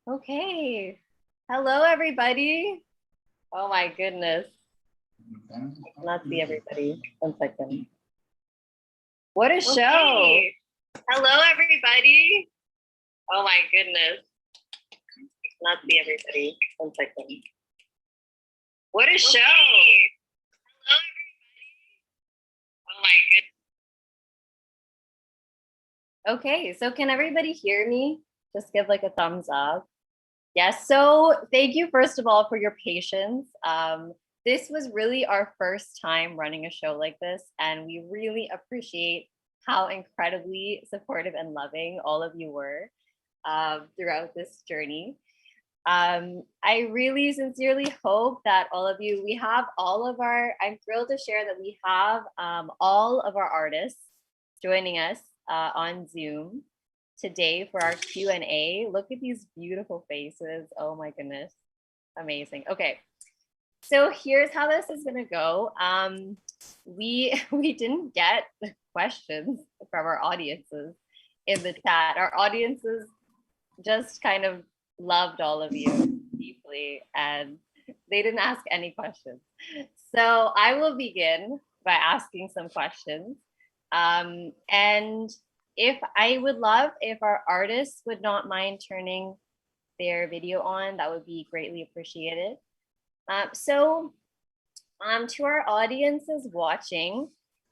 Okay. Hello, everybody. Oh my goodness. I cannot see everybody. 1 second. What a show. Okay. Hello, everybody. Oh my goodness. I cannot see everybody. 1 second. What a show. Hello, everybody. Oh my goodness. Okay, so can everybody hear me? Just give like a thumbs up. Yes, so thank you first of all for your patience. This was really our first time running a show like this, and we really appreciate how incredibly supportive and loving all of you were throughout this journey. I really sincerely hope that all of you, I'm thrilled to share that we have all of our artists joining us on Zoom today for our Q&A. Look at these beautiful faces. Oh my goodness. Amazing. Okay. So here's how this is going to go. We didn't get questions from our audiences in the chat. Our audiences just kind of loved all of you deeply, and they didn't ask any questions. So I will begin by asking some questions. And I would love if our artists would not mind turning their video on, that would be greatly appreciated. To our audiences watching,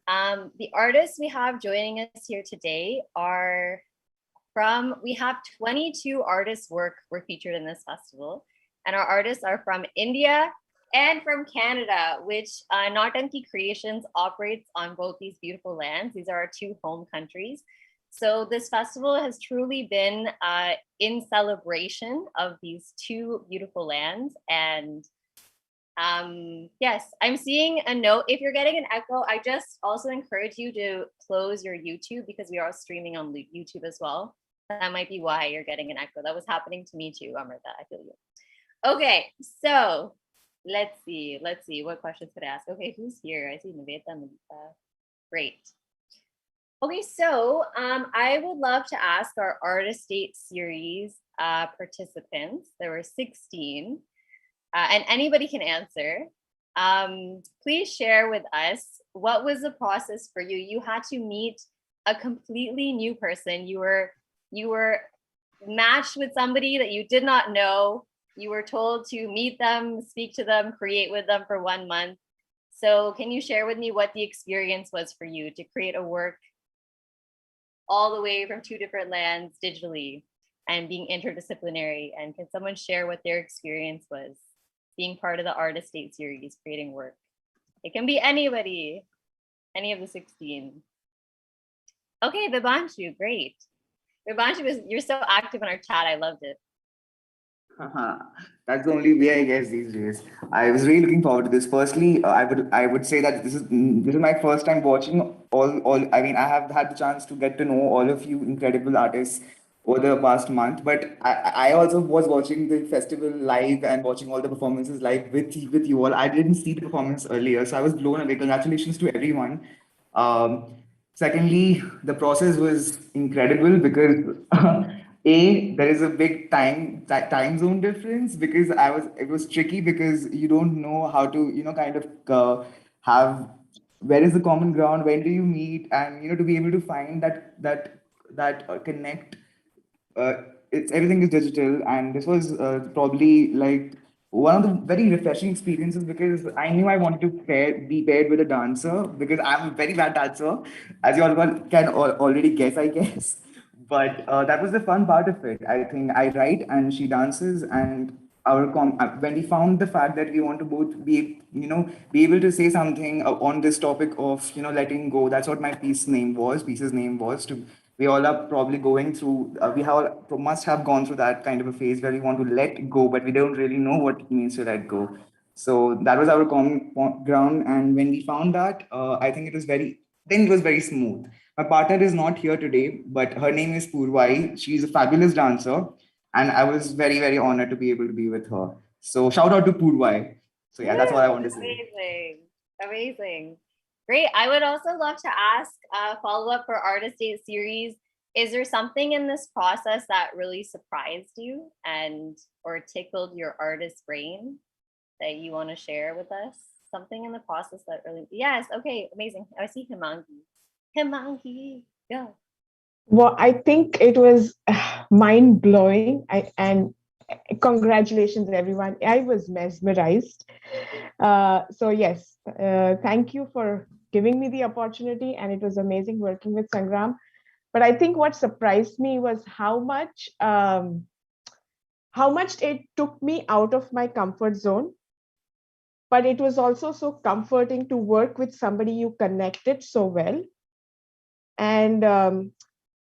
the artists we have joining us here today we have 22 artists' work were featured in this festival, and our artists are from India and from Canada, which Nautanki Creations operates on both these beautiful lands. These are our two home countries. So this festival has truly been in celebration of these two beautiful lands. And yes, I'm seeing a note. If you're getting an echo, I just also encourage you to close your YouTube, because we are streaming on YouTube as well. That might be why you're getting an echo. That was happening to me too, Amrita. I feel you. Okay, so let's see. What questions could I ask? Okay, who's here? I see Niveta and Melita. Great. Okay, so I would love to ask our Artist Date Series participants. There were 16, and anybody can answer. Please share with us, what was the process for you? You had to meet a completely new person. You were matched with somebody that you did not know. You were told to meet them, speak to them, create with them for 1 month. So can you share with me what the experience was for you to create a work all the way from 2 different lands digitally and being interdisciplinary? And can someone share what their experience was being part of the Artist Date series, creating work? It can be anybody, any of the 16. Okay, Vibanshu, great. Vibanshu, you're so active in our chat. I loved it. That's the only way, I guess, these days. I was really looking forward to this. Firstly, I would say that this is my first time watching all. I mean, I have had the chance to get to know all of you incredible artists over the past month. But I also was watching the festival live and watching all the performances live with you all. I didn't see the performance earlier, so I was blown away. Congratulations to everyone. Um, Secondly, the process was incredible because there is a big time zone difference because it was tricky because you don't know how to kind of have where is the common ground, when do you meet, and to be able to find that connect. uh, it's everything is digital, and this was probably like one of the very refreshing experiences because I knew I wanted to be paired with a dancer because I'm a very bad dancer, as you all can already guess, I guess. But that was the fun part of it. I think I write and she dances, and when we found the fact that we want to both be able to say something on this topic of letting go. That's what my piece's name was. To We all are probably going through. We have must have gone through that kind of a phase where we want to let go, but we don't really know what it means to let go. So that was our common ground, and when we found that, I think it was very smooth. My partner is not here today, but her name is Purvai. She's a fabulous dancer, and I was very, very honored to be able to be with her. So shout out to Purvai. So yeah, that's what I want to say. Amazing. Amazing. Great. I would also love to ask a follow up for Artist Date series. Is there something in this process that really surprised you and or tickled your artist brain that you want to share with us? Something in the process that really, yes. Okay. Amazing. I see Himangi. Himangi. Go. Well, I think it was mind blowing. And congratulations, everyone. I was mesmerized. So, yes, thank you for giving me the opportunity. And it was amazing working with Sangram. But I think what surprised me was how much it took me out of my comfort zone. But it was also so comforting to work with somebody you connected so well. And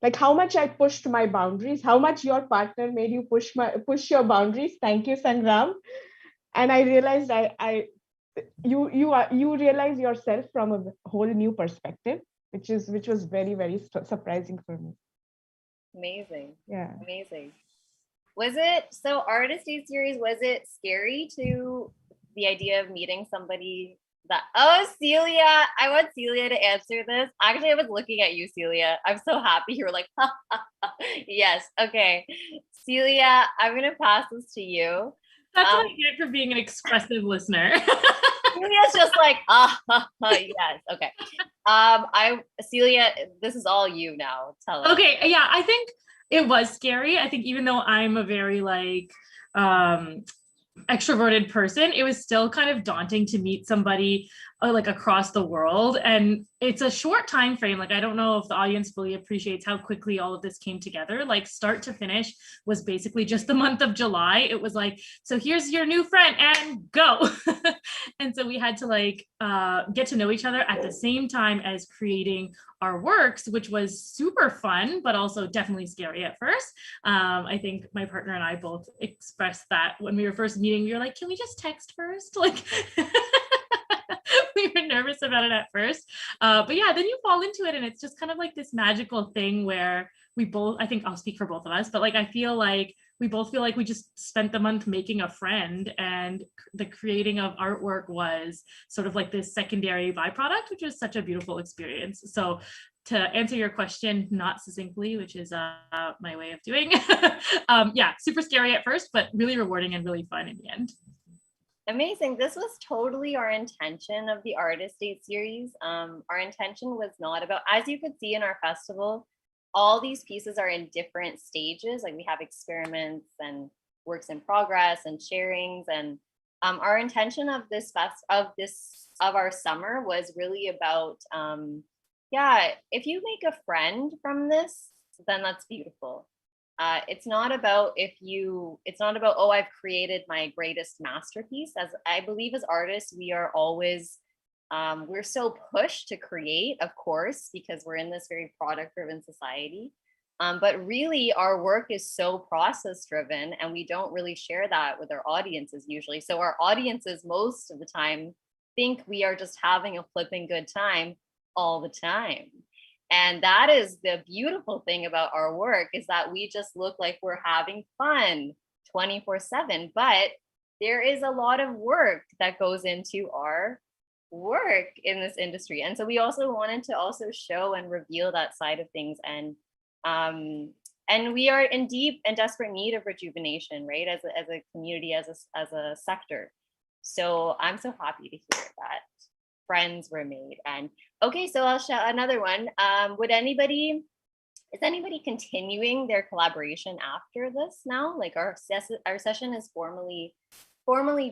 like how much I pushed my boundaries, how much your partner made you push your boundaries. Thank you, Sangram. And I realized you realize yourself from a whole new perspective, which was very, very surprising for me. Amazing. Yeah. Amazing. Was it so Artist Date series? Was it scary to the idea of meeting somebody that? Oh, Celia! I want Celia to answer this. Actually, I was looking at you, Celia. I'm so happy you were like, yes. Okay, Celia, I'm gonna pass this to you. That's what I get for being an expressive listener. Celia's just like, yes. Okay. Celia, this is all you now. Tell us. Okay, yeah, I think it was scary. I think even though I'm a very extroverted person, it was still kind of daunting to meet somebody like across the world, and it's a short time frame. Like I don't know if the audience fully appreciates how quickly all of this came together. Like start to finish was basically just the month of July. It was like, so here's your new friend and go. And so we had to get to know each other at the same time as creating our works, which was super fun, but also definitely scary at first. I think my partner and I both expressed that when we were first meeting. We were like, can we just text first? Like we were nervous about it at first. But yeah, then you fall into it and it's just kind of like this magical thing where we both, I think I'll speak for both of us, but like I feel like we both feel like we just spent the month making a friend, and the creating of artwork was sort of like this secondary byproduct, which was such a beautiful experience. So to answer your question, not succinctly, which is my way of doing, yeah, super scary at first, but really rewarding and really fun in the end. Amazing. This was totally our intention of the Artist Date series. Our intention was not about, as you could see in our festival, all these pieces are in different stages. Like we have experiments and works in progress and sharings. And our intention of of our summer was really about if you make a friend from this, then that's beautiful. It's not about oh, I've created my greatest masterpiece. As I believe as artists, we are always we're so pushed to create, of course, because we're in this very product driven society. But really, our work is so process driven, and we don't really share that with our audiences usually. So, our audiences, most of the time, think we are just having a flipping good time all the time. And that is the beautiful thing about our work, is that we just look like we're having fun 24/7. But there is a lot of work that goes into our work in this industry. And so we also wanted to also show and reveal that side of things. And we are in deep and desperate need of rejuvenation, right? As a community, as a sector. So I'm so happy to hear that friends were made. And okay, so I'll shout another one. Is anybody continuing their collaboration after this now? Like our session is formally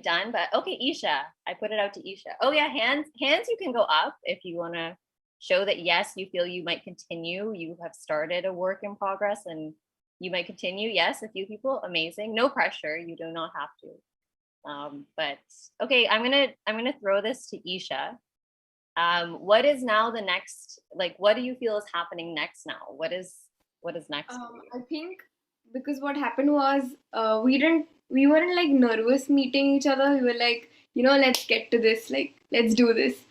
done, but okay, Isha, I put it out to Isha. Oh yeah, hands, you can go up if you want to show that yes, you feel you might continue. You have started a work in progress and you might continue. Yes, a few people, amazing. No pressure, you do not have to. But okay, I'm gonna throw this to Isha. What is now the next, like, what do you feel is happening next now? What is next for you? I think because what happened was we weren't like nervous meeting each other. We were like, let's get to this, like, let's do this.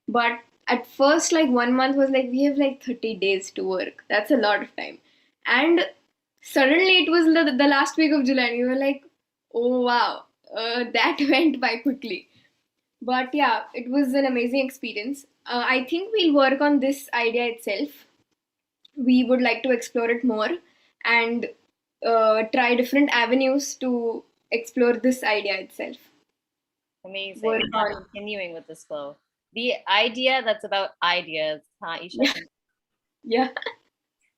But at first, like 1 month was like, we have like 30 days to work. That's a lot of time. And suddenly it was the last week of July and we were like, oh wow, that went by quickly. But yeah, it was an amazing experience. I think we'll work on this idea itself. We would like to explore it more and try different avenues to explore this idea itself. Amazing. We're continuing with this flow. The idea that's about ideas, huh, Isha? Yeah.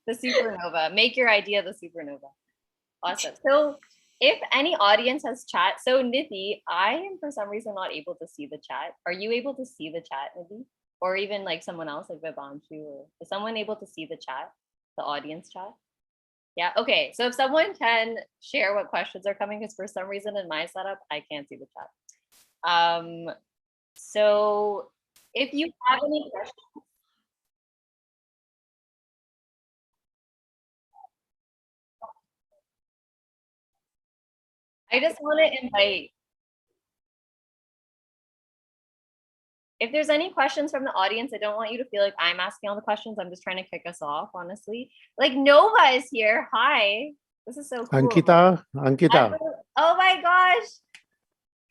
The supernova. Make your idea the supernova. Awesome. So if any audience has chat, so Nidhi, I am for some reason not able to see the chat. Are you able to see the chat, Nidhi? Or even like someone else, like Vibanshu, or is someone able to see the chat, the audience chat? Yeah, okay. So if someone can share what questions are coming, because for some reason in my setup, I can't see the chat. So if you have any questions, I just want to invite, if there's any questions from the audience, I don't want you to feel like I'm asking all the questions. I'm just trying to kick us off, honestly. Like Nova is here. Hi. This is so cool. Ankita. Oh my gosh.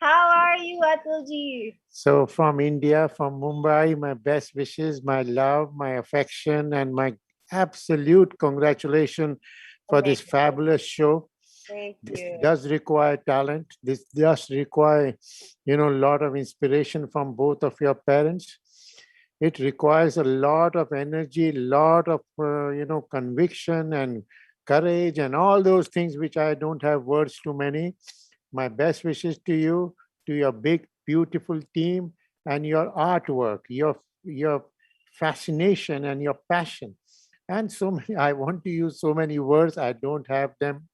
How are you, Atulji? So from India, from Mumbai, my best wishes, my love, my affection, and my absolute congratulations for this fabulous show. Thank you. This does require talent. This does require, a lot of inspiration from both of your parents. It requires a lot of energy, a lot of, conviction and courage and all those things which I don't have words too many. My best wishes to you, to your big, beautiful team, and your artwork, your fascination and your passion. And so many, I want to use so many words, I don't have them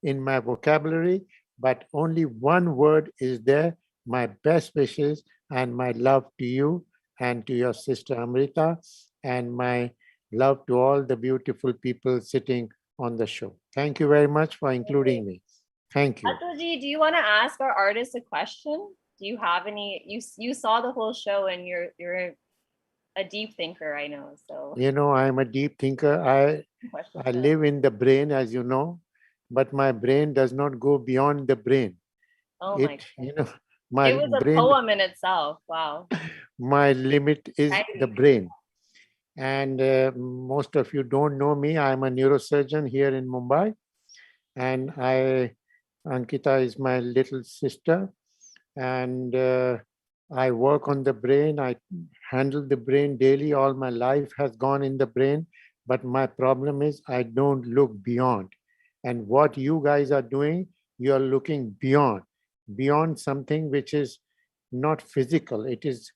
in my vocabulary, but only one word is there. My best wishes and my love to you and to your sister Amrita, and my love to all the beautiful people sitting on the show. Thank you very much for including me. Thank you. Atulji, do you want to ask our artist a question? Do you have any? You saw the whole show and you're a deep thinker, I know. So I'm a deep thinker. I live in the brain, as you know, but my brain does not go beyond the brain. Oh my God. My it was a brain, poem in itself. Wow. My limit is the brain. And most of you don't know me. I'm a neurosurgeon here in Mumbai. And Ankita is my little sister. And I work on the brain. I handle the brain daily. All my life has gone in the brain. But my problem is I don't look beyond. And what you guys are doing You are looking beyond something which is not physical. It is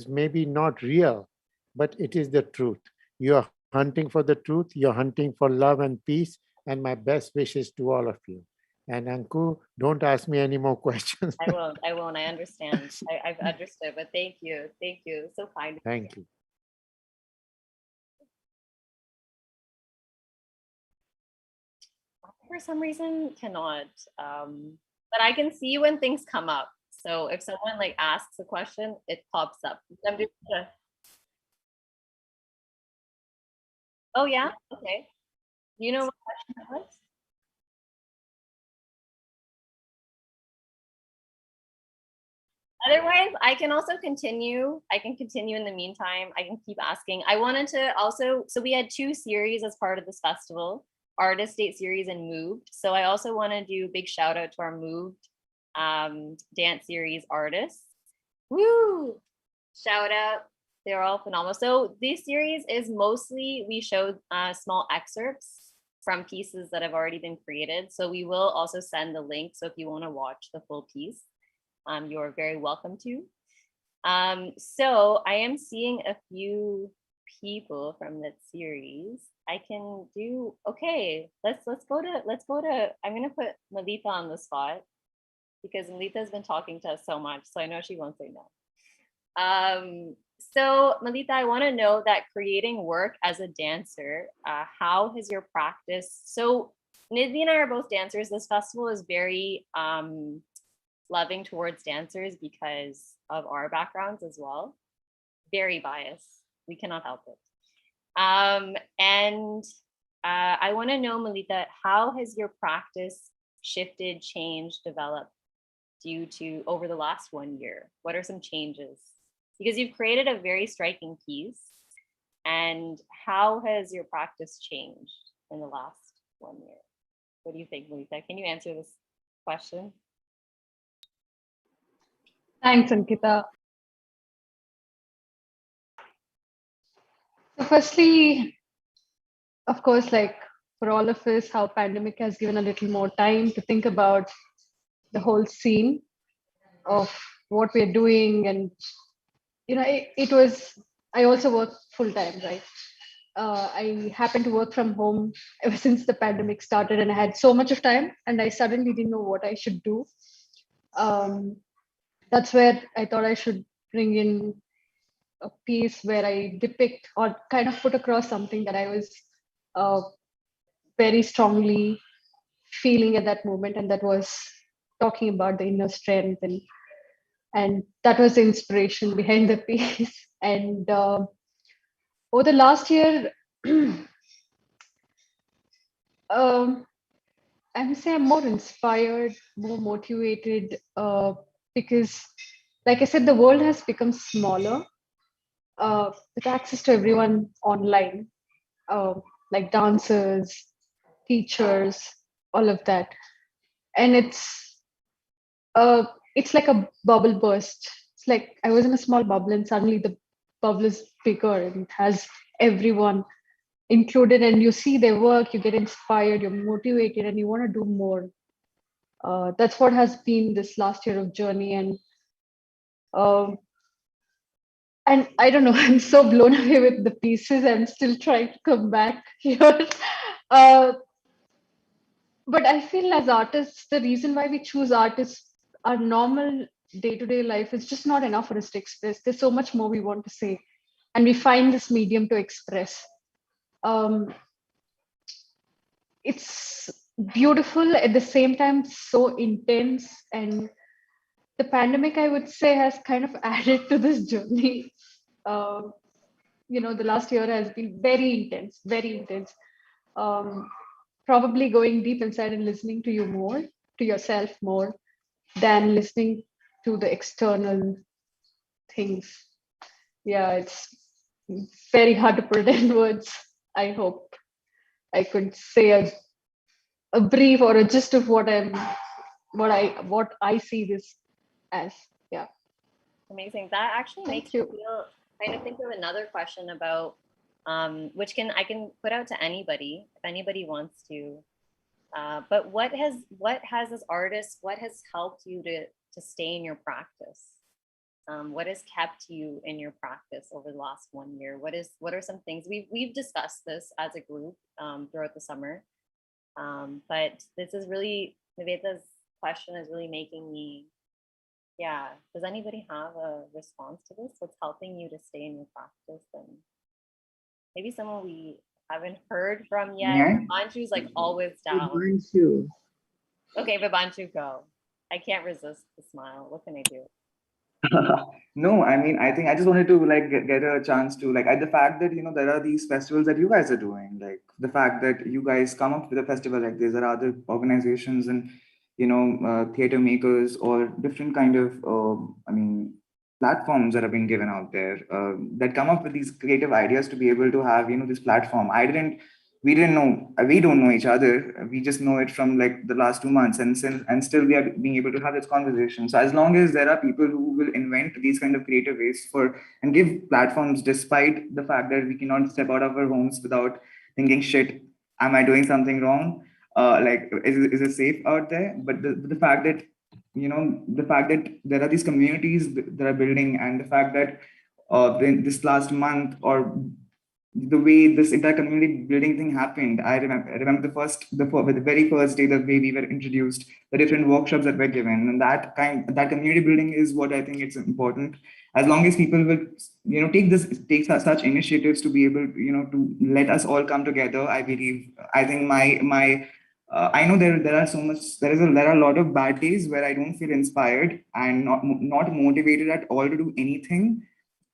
maybe not real, but it is the truth. You are hunting for the truth. You're hunting for love and peace. And my best wishes to all of you. And Anku, don't ask me any more questions. I won't. I won't. I understand. I've understood, but thank you. Thank you. So kind. Thank you. For some reason, cannot. But I can see when things come up. So if someone like asks a question, it pops up. Oh yeah. Okay. You know what question that was? Otherwise, I can also continue. I can continue in the meantime. I can keep asking. I wanted to also, so we had 2 series as part of this festival, Artist Date Series and Moved. So I also want to do a big shout out to our Moved dance series artists. Woo! Shout out. They're all phenomenal. So this series is mostly, we showed small excerpts from pieces that have already been created. So we will also send the link. So if you want to watch the full piece, you're very welcome to. So I am seeing a few people from that series. I can do, okay, let's go to, I'm gonna put Malita on the spot because Malita has been talking to us so much, so I know she won't say no. So Malita, I want to know that creating work as a dancer, how has your practice, so Nidhi and I are both dancers. This festival is very loving towards dancers because of our backgrounds as well. Very biased. We cannot help it. And I want to know, Malita, how has your practice shifted, changed, developed due to over the last 1 year? What are some changes? Because you've created a very striking piece. And how has your practice changed in the last 1 year? What do you think, Malita? Can you answer this question? Thanks, Ankita. So firstly, of course, like for all of us, how pandemic has given a little more time to think about the whole scene of what we're doing. And, it was, I also work full time, right? I happened to work from home ever since the pandemic started, and I had so much of time, and I suddenly didn't know what I should do. That's where I thought I should bring in a piece where I depict or kind of put across something that I was very strongly feeling at that moment, and that was talking about the inner strength, and that was the inspiration behind the piece. And over the last year, I would say I'm more inspired, more motivated, because, like I said, the world has become smaller with access to everyone online, uh, like dancers, teachers, all of that. And it's like a bubble burst. It's like I was in a small bubble, and suddenly the bubble is bigger and it has everyone included. And you see their work, you get inspired, you're motivated, and you want to do more. That's what has been this last year of journey. Um, and I don't know, I'm so blown away with the pieces. I'm still trying to come back here. Uh, but I feel as artists, the reason why we choose art is our normal day-to-day life is just not enough for us to express. There's so much more we want to say, and we find this medium to express. It's beautiful at the same time, so intense. And the pandemic, I would say, has kind of added to this journey. The last year has been very intense, very intense. Probably going deep inside and listening to you more, to yourself more, than listening to the external things. Yeah, it's very hard to put it in words. I hope I could say a brief or a gist of what I see this as. Yeah. Amazing. That actually makes me feel, kind of think of another question about which I can put out to anybody if anybody wants to But what has as artists, what has helped you to stay in your practice? What has kept you in your practice over the last 1 year? What are some things we've discussed this as a group throughout the summer? But this is really, Niveta's question is really making me, yeah. Does anybody have a response to this? What's helping you to stay in your practice? And maybe someone we haven't heard from yet. May I? Vibanshu's like always down. Vibanshu. Okay, Vibanshu, go. I can't resist the smile. What can I do? No, I mean, I think I just wanted to like get a chance to like the fact that there are these festivals that you guys are doing, like the fact that you guys come up with a festival like this. There are other organizations and theater makers or different kind of I mean platforms that have been given out there that come up with these creative ideas to be able to have this platform. We don't know each other. We just know it from like the last 2 months, and still we are being able to have this conversation. So as long as there are people who will invent these kind of creative ways for and give platforms, despite the fact that we cannot step out of our homes without thinking, shit, am I doing something wrong? Like, is it safe out there? But the fact that the fact that there are these communities that are building, and the fact that this last month or the way this entire community building thing happened. I remember the very first day, the way we were introduced, the different workshops that were given, and that community building is what I think it's important. As long as people will, take such initiatives to be able, to let us all come together. I believe. I think my. I know there are so much there are a lot of bad days where I don't feel inspired and not motivated at all to do anything,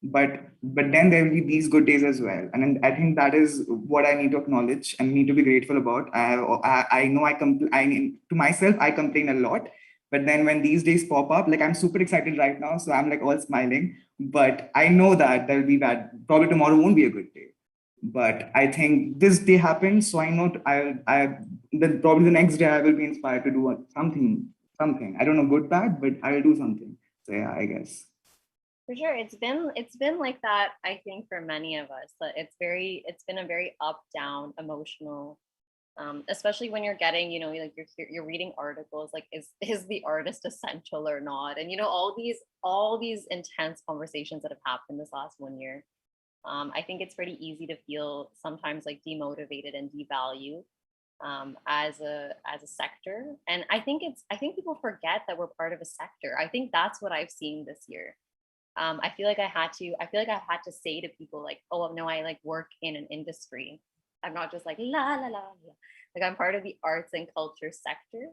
but then there will be these good days as well, and then I think that is what I need to acknowledge and need to be grateful about. I know to myself I complain a lot, but then when these days pop up, like I'm super excited right now, so I'm like all smiling, but I know that there'll be bad, probably tomorrow won't be a good day, but I think this day happened, so I know I then probably the next day I will be inspired to do something. I don't know, good, bad, but I will do something. So yeah, I guess. For sure, it's been like that. I think for many of us, that it's been a very up down emotional, especially when you're getting, like you're reading articles like is the artist essential or not, and all these intense conversations that have happened this last 1 year. I think it's pretty easy to feel sometimes like demotivated and devalued as a sector, and I think people forget that we're part of a sector. I think that's what I've seen this year. I feel like I've had to say to people like, oh no, I like work in an industry. I'm not just like la la la la. Like I'm part of the arts and culture sector.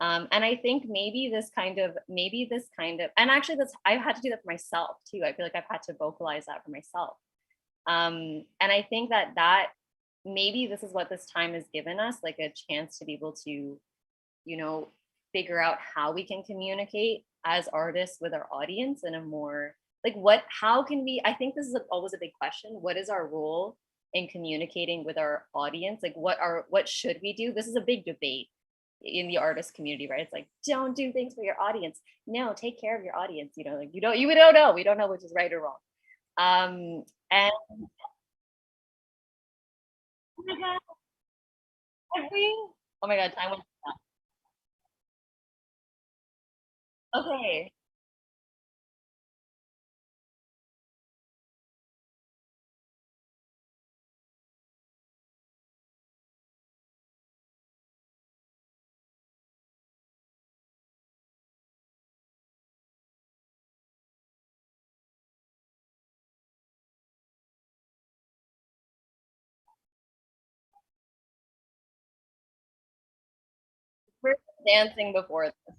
And I think maybe this kind of, and actually I've had to do that for myself too. I feel like I've had to vocalize that for myself. And I think that maybe this is what this time has given us, like a chance to be able to, figure out how we can communicate as artists with our audience in a more like how can we, I think this is always a big question. What is our role in communicating with our audience? Like what should we do? This is a big debate in the artist community, right? It's like, don't do things for your audience. No, take care of your audience. Like we don't know. We don't know which is right or wrong. And oh my god, oh my god, time went. Okay. We're dancing before this.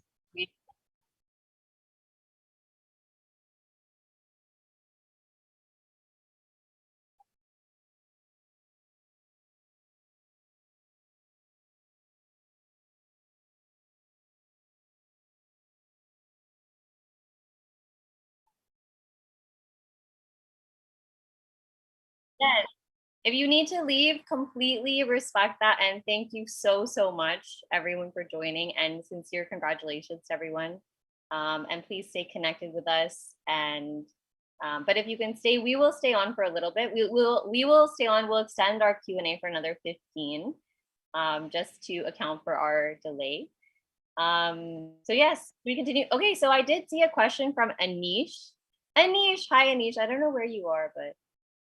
Yes. If you need to leave, completely respect that. And thank you so, so much, everyone, for joining. And sincere congratulations to everyone. And please stay connected with us. And but if you can stay, we will stay on for a little bit. We will stay on. We'll extend our Q&A for another 15. just to account for our delay. So yes, we continue. Okay, so I did see a question from Anish. Anish, hi Anish. I don't know where you are, but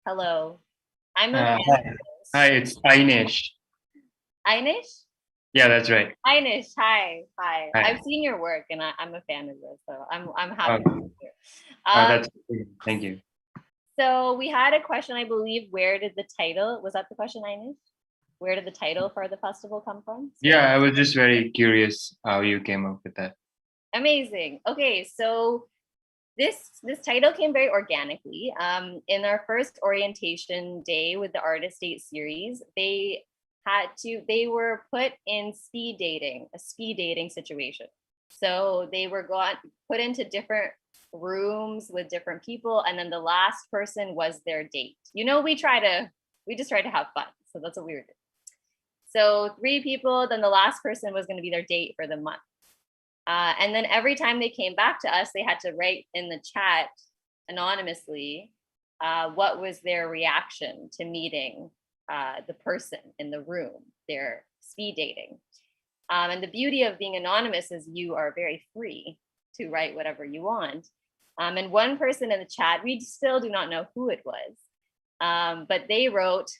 hello. I'm a Hi, it's Ainesh. Inish? Yeah, that's right. Inish, hi. Hi. I've seen your work and I'm a fan of yours, so I'm happy Okay. to be here. That's thank you. So we had a question, I believe, where did the title, was that the question, Inish? Where did the title for the festival come from? Yeah, I was just very curious how you came up with that. Amazing. Okay, so this title came very organically. In our first orientation day with the Artist Date series, they were put in a speed dating situation. So they were put into different rooms with different people, and then the last person was their date. You know, we just try to have fun. So that's what we were doing. So 3 people, then the last person was going to be their date for the month. And then every time they came back to us, they had to write in the chat anonymously what was their reaction to meeting the person in the room, their speed dating. And the beauty of being anonymous is you are very free to write whatever you want. And one person in the chat, we still do not know who it was, but they wrote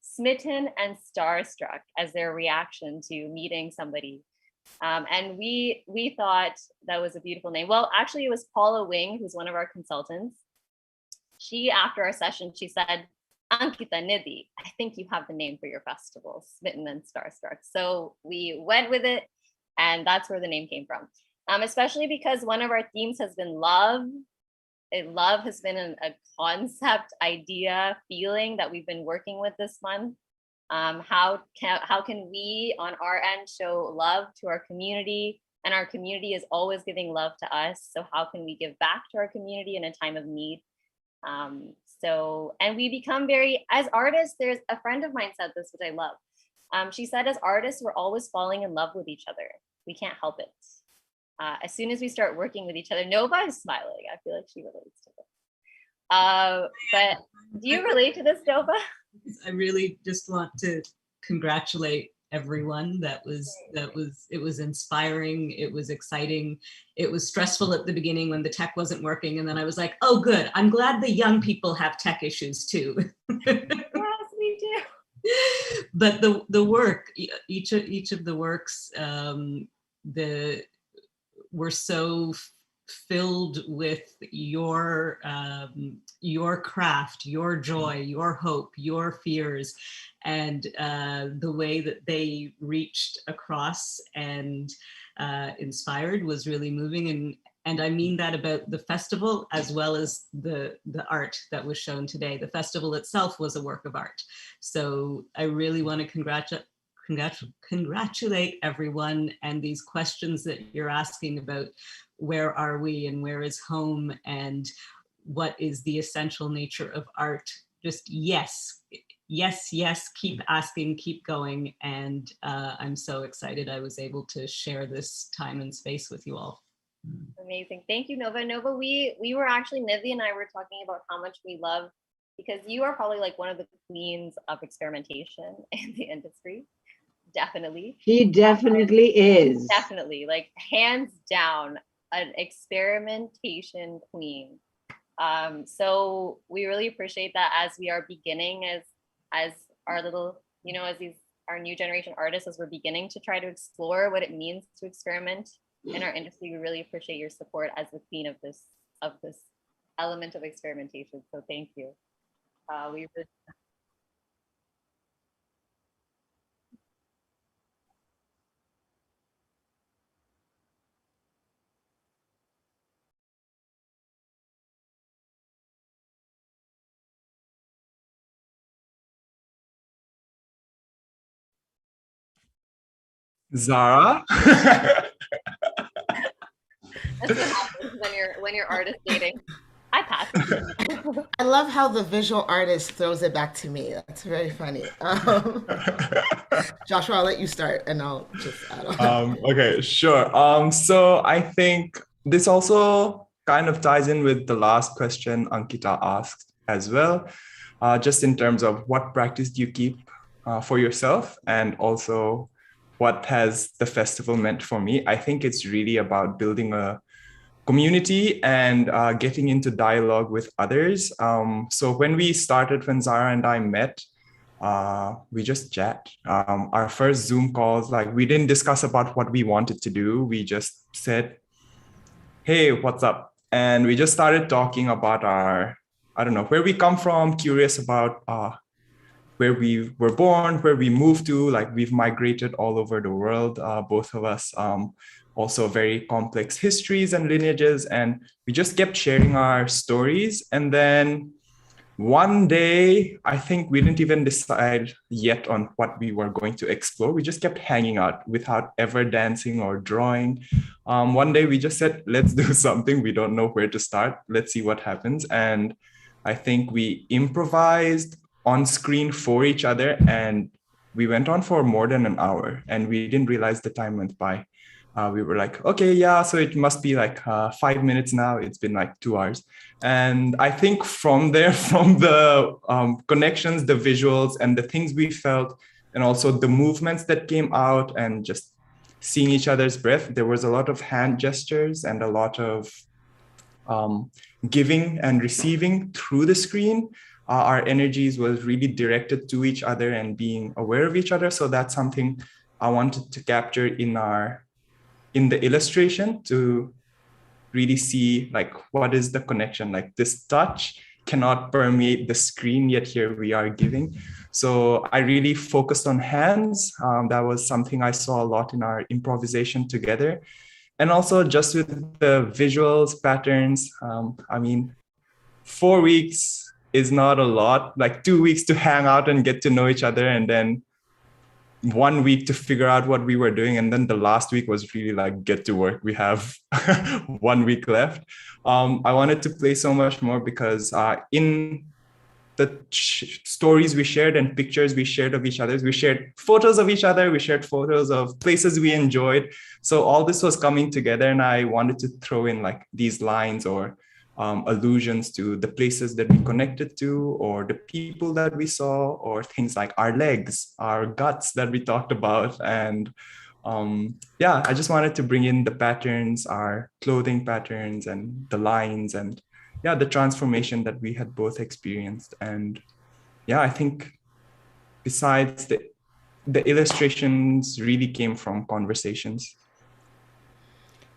Smitten and Starstruck as their reaction to meeting somebody. And we thought that was a beautiful name. Well, actually, it was Paula Wing, who's one of our consultants. She, after our session, she said, Ankita Nidhi, I think you have the name for your festival, Smitten and Starstruck. So we went with it, and that's where the name came from. Especially because one of our themes has been love. Love has been a concept, idea, feeling that we've been working with this month. How can we on our end show love to our community, and our community is always giving love to us, so how can we give back to our community in a time of need? And we become as artists, there's a friend of mine said this, which I love. She said, as artists, we're always falling in love with each other. We can't help it. As soon as we start working with each other, Nova is smiling. I feel like she relates to this. But do you relate to this, Nova? I really just want to congratulate everyone. It was inspiring. It was exciting. It was stressful at the beginning when the tech wasn't working. And then I was like, oh, good. I'm glad the young people have tech issues too. Yes, we do. But the work, each of the works, were so filled with your craft, your joy, your hope, your fears, and the way that they reached across and inspired was really moving. And I mean that about the festival as well as the art that was shown today. The festival itself was a work of art. So I really want to congratulate everyone, and these questions that you're asking about where are we and where is home and what is the essential nature of art. Just yes, keep asking, keep going. And I'm so excited I was able to share this time and space with you all. Amazing. Thank you, Nova. Nova, we were actually, Nidhi and I were talking about how much we love, because you are probably like one of the queens of experimentation in the industry. Definitely. She definitely is. Definitely, like hands down, an experimentation queen. So we really appreciate that as we are beginning as our little, as our new generation artists, as we're beginning to try to explore what it means to experiment in our industry. We really appreciate your support as the queen of this element of experimentation. So thank you. We really Zara? That's what happens when you're artist dating. I pass. I love how the visual artist throws it back to me. That's very funny. Joshua, I'll let you start and I'll just add on. Okay, sure. So I think this also kind of ties in with the last question Ankita asked as well, just in terms of what practice do you keep for yourself, and also what has the festival meant for me. I think it's really about building a community and getting into dialogue with others. So when Zara and I met, we just chat. Our first Zoom calls, like we didn't discuss about what we wanted to do. We just said, hey, what's up? And we just started talking about where we come from, curious about where we were born, where we moved to. Like we've migrated all over the world, both of us, also very complex histories and lineages. And we just kept sharing our stories. And then one day, I think we didn't even decide yet on what we were going to explore. We just kept hanging out without ever dancing or drawing. One day we just said, let's do something. We don't know where to start. Let's see what happens. And I think we improvised on screen for each other, and we went on for more than an hour, and we didn't realize the time went by. We were like, okay, yeah, so it must be like 5 minutes now. It's been like 2 hours. And I think from there, from the connections, the visuals, and the things we felt, and also the movements that came out, and just seeing each other's breath, there was a lot of hand gestures and a lot of giving and receiving through the screen. Our energies was really directed to each other and being aware of each other. So that's something I wanted to capture in the illustration, to really see like what is the connection. Like this touch cannot permeate the screen, yet here we are giving. So I really focused on hands. That was something I saw a lot in our improvisation together. And also just with the visuals, patterns. 4 weeks is not a lot, like 2 weeks to hang out and get to know each other, and then 1 week to figure out what we were doing. And then the last week was really like, get to work. We have 1 week left. I wanted to play so much more because in the stories we shared and pictures we shared of each other, we shared photos of each other, we shared photos of places we enjoyed. So all this was coming together, and I wanted to throw in like these lines or allusions to the places that we connected to, or the people that we saw, or things like our legs, our guts that we talked about. And I just wanted to bring in the patterns, our clothing patterns, and the lines, and the transformation that we had both experienced. And I think besides the illustrations really came from conversations.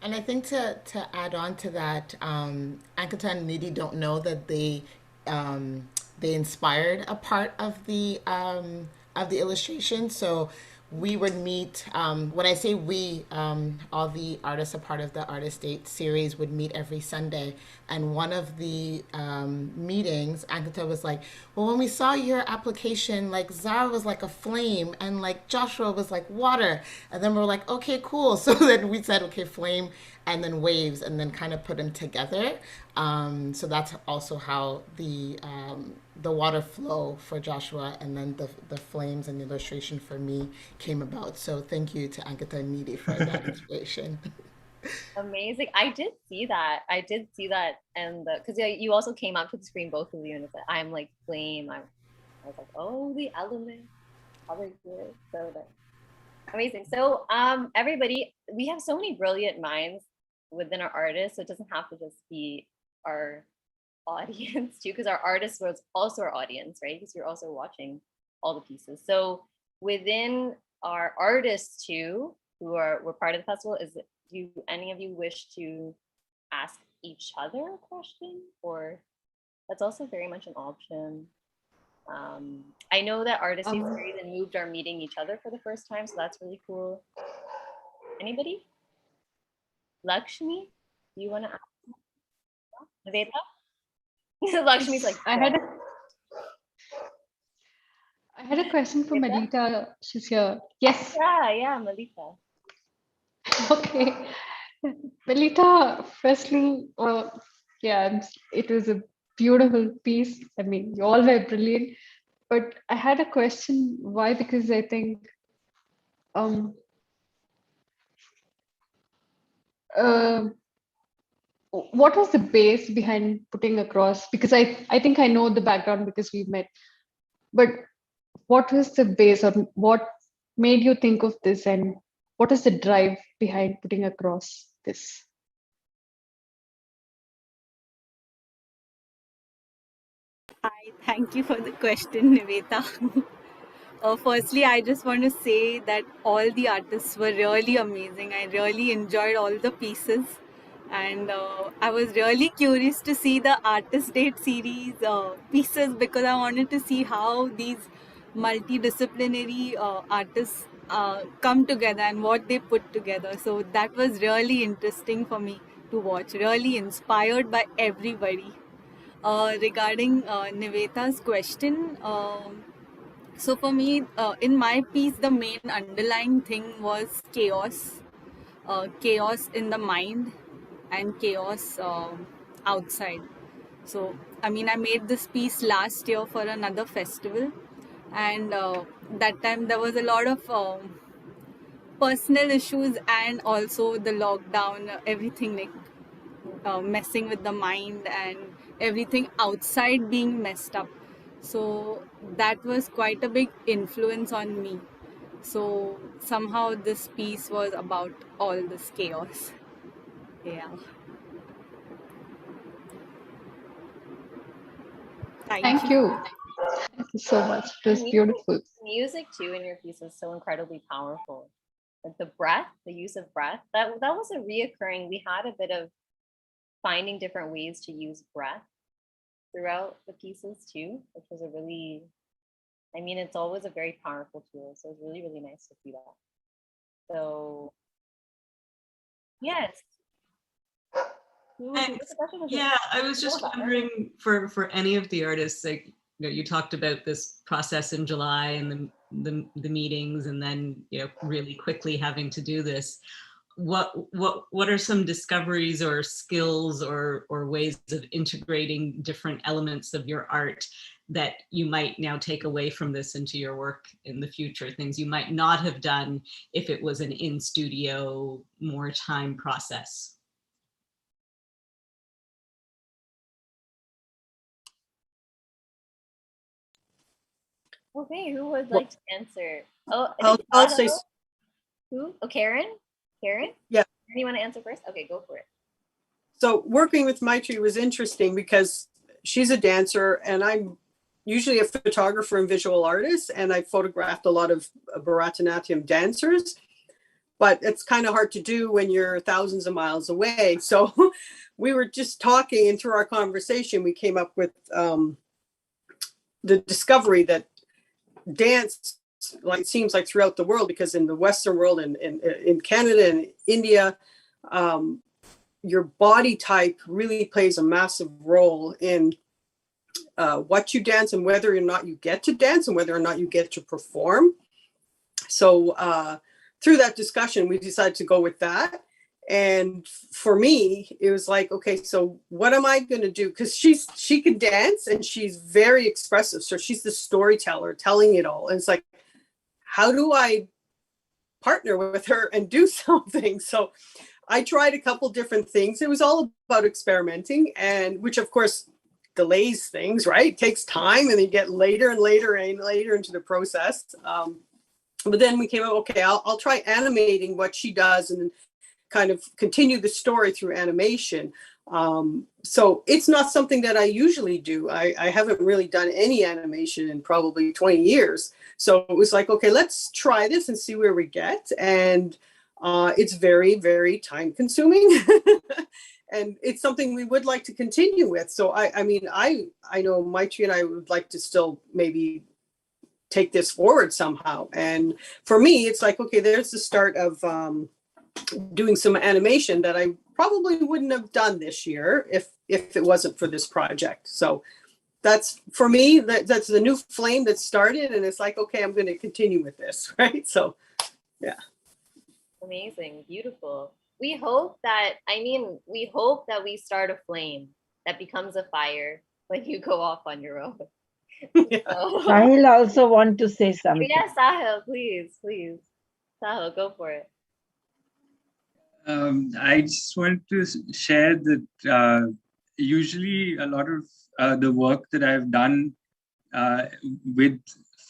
And I think to add on to that, Ankita and Nidhi don't know that they inspired a part of the illustration. So we would meet. When I say we, all the artists, a part of the Artist Date series, would meet every Sunday. And one of the meetings, Ankita was like, well, when we saw your application, like Zara was like a flame and like Joshua was like water. And then we're like, okay, cool. So then we said, okay, flame and then waves, and then kind of put them together. So that's also how the water flow for Joshua, and then the flames and the illustration for me came about. So thank you to Ankita and Nidhi for that inspiration. Amazing. I did see that. And because you also came up to the screen, both of you, and it's like, I'm like flame. I was like, oh, the element. Probably good. So amazing. So everybody, we have so many brilliant minds within our artists, so it doesn't have to just be our audience too, because our artist was also our audience, right? Because you're also watching all the pieces. So within our artists too, who were part of the festival, do any of you wish to ask each other a question? Or that's also very much an option. I know that Artist Date series and Moved are meeting each other for the first time, so that's really cool. Anybody? Lakshmi, do you want to ask? Niveta? Lakshmi's like, I had a question for Melita. She's here. Yes. Yeah, Melita. Okay. Melita, firstly, it was a beautiful piece. I mean, you all were brilliant. But I had a question. Why? Because I think what was the base behind putting across? Because I think I know the background because we met. But what was the base, or what made you think of this, and what is the drive behind putting across this? Hi, thank you for the question, Niveta. Firstly, I just want to say that all the artists were really amazing. I really enjoyed all the pieces, and I was really curious to see the Artist Date series pieces because I wanted to see how these multidisciplinary artists come together and what they put together. So that was really interesting for me to watch, really inspired by everybody. Regarding Niveta's question, so for me, in my piece, the main underlying thing was chaos, chaos in the mind, and chaos outside. So I mean, I made this piece last year for another festival, and that time there was a lot of personal issues and also the lockdown, everything like messing with the mind and everything outside being messed up. So that was quite a big influence on me. So somehow this piece was about all this chaos. Yeah. Thank Thank you. you. Thank you so much. It was beautiful. Music too in your piece is so incredibly powerful. Like the breath, the use of breath, that was a reoccurring. We had a bit of finding different ways to use breath throughout the pieces too, which was a really, I mean, it's always a very powerful tool. So it's really, really nice to see that. So yes. Yeah, I was just wondering for any of the artists, like you talked about this process in July and the meetings, and then really quickly having to do this. What are some discoveries or skills or ways of integrating different elements of your art that you might now take away from this into your work in the future? Things you might not have done if it was an in-studio, more time process. Okay, who would like to answer? Oh, I I'll think say. Who? Oh, Karen? Karen? Yeah. Karen, you want to answer first? Okay, go for it. So working with Maitri was interesting because she's a dancer and I'm usually a photographer and visual artist, and I photographed a lot of Bharatanatyam dancers, but it's kind of hard to do when you're thousands of miles away. So we were just talking, and through our conversation, we came up with the discovery that dance, like, seems like throughout the world, because in the Western world and in Canada and India, your body type really plays a massive role in what you dance and whether or not you get to dance and whether or not you get to perform. So through that discussion, we decided to go with that. And for me, it was like, okay, so what am I going to do? Because she can dance and she's very expressive. So she's the storyteller telling it all. And it's like, how do I partner with her and do something? So I tried a couple different things. It was all about experimenting, and which of course delays things, right? It takes time, and you get later and later and later into the process. But then we came up, okay, I'll try animating what she does and kind of continue the story through animation. So it's not something that I usually do. I haven't really done any animation in probably 20 years. So it was like, okay, let's try this and see where we get. And it's very, very time consuming. And it's something we would like to continue with. So I mean, I know Maitri and I would like to still maybe take this forward somehow. And for me, it's like, okay, there's the start of doing some animation that I probably wouldn't have done this year if it wasn't for this project. So that's, for me, that's the new flame that started, and it's like, okay, I'm going to continue with this, right? So yeah. Amazing, beautiful. We hope that we start a flame that becomes a fire when you go off on your own. So, Sahil also want to say something. yeah, Sahil, please. Sahil, go for it. I just wanted to share that usually a lot of the work that I've done with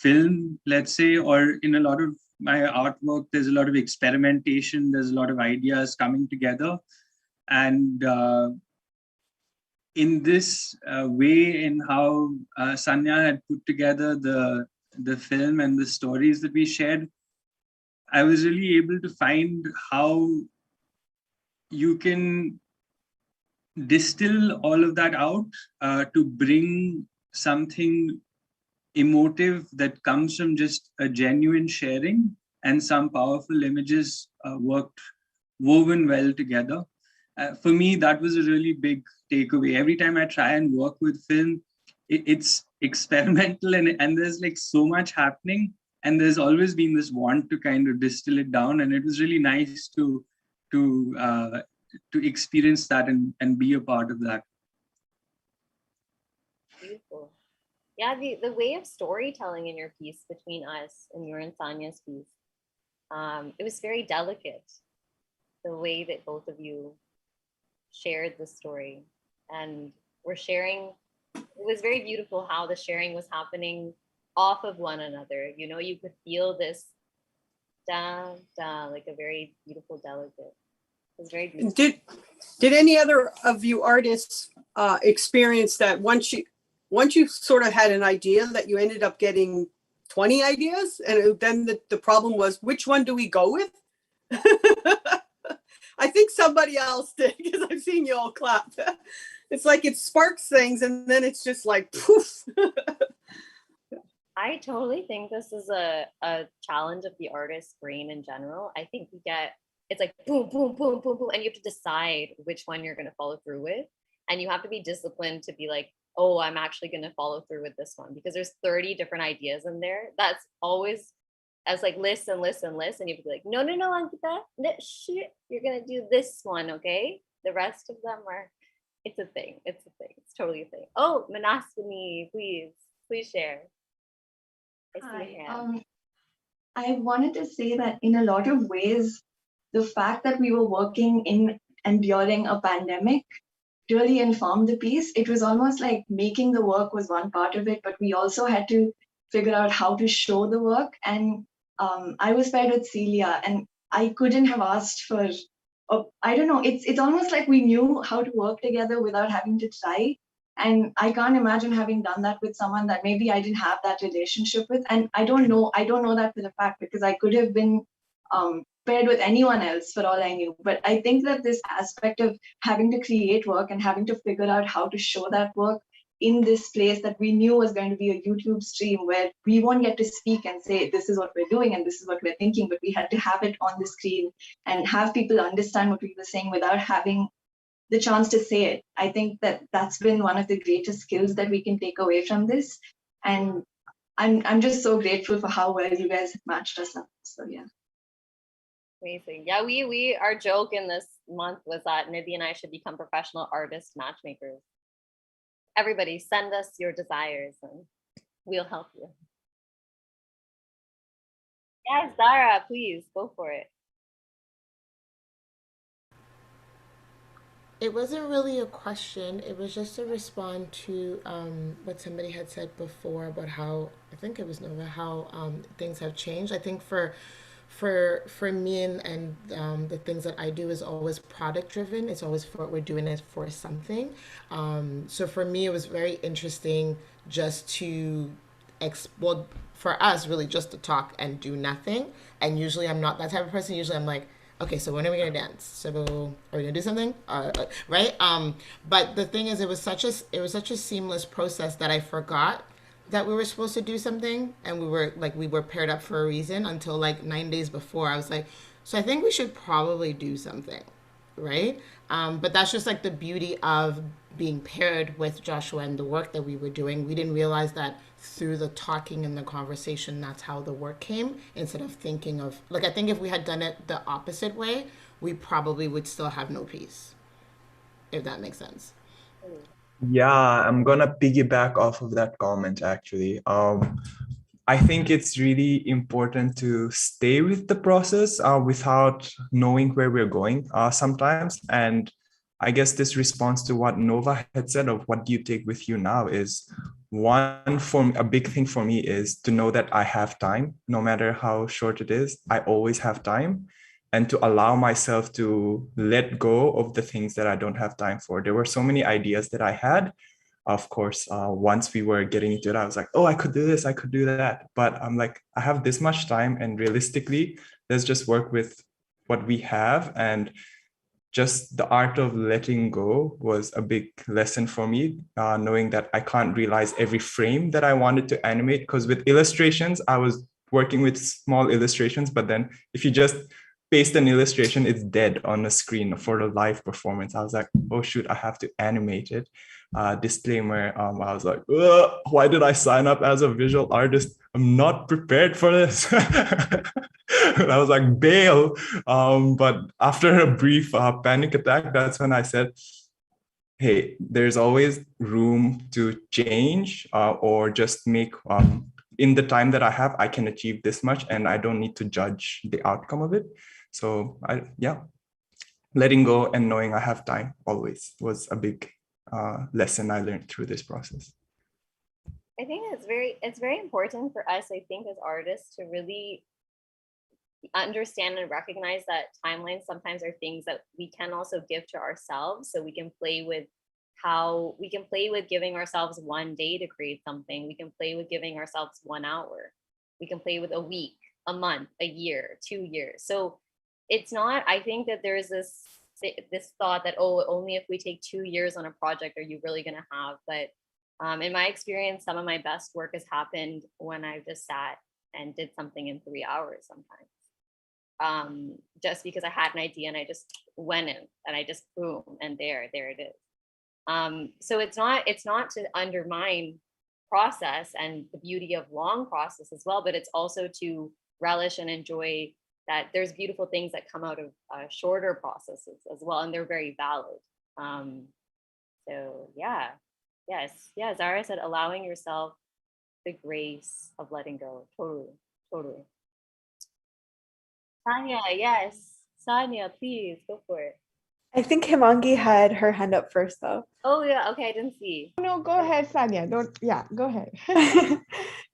film, let's say, or in a lot of my artwork, there's a lot of experimentation, there's a lot of ideas coming together. And in this way, in how Sanya had put together the film and the stories that we shared, I was really able to find how you can distill all of that out to bring something emotive that comes from just a genuine sharing, and some powerful images woven well together. For me, that was a really big takeaway. Every time I try and work with film, it's experimental and there's like so much happening, and there's always been this want to kind of distill it down, and it was really nice to experience that and be a part of that. Beautiful. Yeah, the way of storytelling in your piece between us and your and Sanya's piece, it was very delicate. The way that both of you shared the story and were sharing, it was very beautiful how the sharing was happening off of one another. You know, you could feel this down, like a very beautiful delicate. It was very beautiful. Did any other of you artists experience that once you sort of had an idea that you ended up getting 20 ideas, and then the problem was, which one do we go with? I think somebody else did, because I've seen you all clap. It's like it sparks things and then it's just like poof. I totally think this is a challenge of the artist's brain in general. I think it's like boom, boom, boom, boom, boom, and you have to decide which one you're going to follow through with. And you have to be disciplined to be like, oh, I'm actually going to follow through with this one, because there's 30 different ideas in there. That's always as like list and list and list. And you have to be like, no, Ankita, shit, you're going to do this one, okay? The rest of them are, it's a thing. It's a thing. It's totally a thing. Oh, Manaswini, please share. Hi. I wanted to say that in a lot of ways, the fact that we were working in and during a pandemic really informed the piece. It was almost like making the work was one part of it, but we also had to figure out how to show the work. And I was paired with Celia, and I couldn't have asked for, I don't know, it's almost like we knew how to work together without having to try. And I can't imagine having done that with someone that maybe I didn't have that relationship with. And I don't know that for the fact, because I could have been paired with anyone else for all I knew. But I think that this aspect of having to create work and having to figure out how to show that work in this place that we knew was going to be a YouTube stream where we won't get to speak and say, this is what we're doing and this is what we're thinking, but we had to have it on the screen and have people understand what we were saying without having the chance to say it. I think that that's been one of the greatest skills that we can take away from this. And I'm just so grateful for how well you guys have matched us up. So yeah. Amazing. Yeah, our joke in this month was that Nidhi and I should become professional artist matchmakers. Everybody send us your desires and we'll help you. Yes, Zara, please go for it. It wasn't really a question. It was just to respond to what somebody had said before about how, I think it was Nova, how things have changed. I think for me and the things that I do is always product driven. It's always we're doing it for something. So for me, it was very interesting just to explore, for us really just to talk and do nothing. And usually I'm not that type of person. Usually I'm like, okay, so when are we gonna dance? So are we gonna do something? Right? But the thing is, it was such a seamless process that I forgot that we were supposed to do something, and we were paired up for a reason until like 9 days before. I was like, so I think we should probably do something, right? But that's just like the beauty of being paired with Joshua and the work that we were doing. We didn't realize that through the talking and the conversation, that's how the work came, instead of thinking of, like, I think if we had done it the opposite way, we probably would still have no peace, if that makes sense. Yeah, I'm gonna piggyback off of that comment actually. I think it's really important to stay with the process without knowing where we're going sometimes. And I guess this responds to what Nova had said of what do you take with you now is a big thing for me is to know that I have time, no matter how short it is. I always have time, and to allow myself to let go of the things that I don't have time for. There were so many ideas that I had. Of course, once we were getting into it, I was like, oh, I could do this, I could do that. But I'm like, I have this much time, and realistically, let's just work with what we have. And just the art of letting go was a big lesson for me, knowing that I can't realize every frame that I wanted to animate. Because with illustrations, I was working with small illustrations, but then if you just paste an illustration, it's dead on the screen for the live performance. I was like, oh shoot, I have to animate it. Disclaimer, I was like, why did I sign up as a visual artist? I'm not prepared for this. I was like, bail. But after a brief panic attack, that's when I said, hey, there's always room to change or just make, in the time that I have, I can achieve this much and I don't need to judge the outcome of it. So letting go and knowing I have time always was a big lesson I learned through this process. I think it's very important for us, I think, as artists to really understand and recognize that timelines sometimes are things that we can also give to ourselves. So we can play with giving ourselves 1 day to create something. We can play with giving ourselves 1 hour. We can play with a week, a month, a year, 2 years. So it's not, I think that there's this thought that, oh, only if we take 2 years on a project are you really going to have. But in my experience, some of my best work has happened when I just sat and did something in 3 hours sometimes. Just because I had an idea and I just went in and I just boom, and there it is. So it's not to undermine process and the beauty of long process as well, but it's also to relish and enjoy that there's beautiful things that come out of shorter processes as well, and they're very valid. So yes, Zara said, allowing yourself the grace of letting go. Totally. Sanya, yes. Sanya, please go for it. I think Himangi had her hand up first, though. Oh yeah, okay, I didn't see. No, go ahead, Sanya. Go ahead.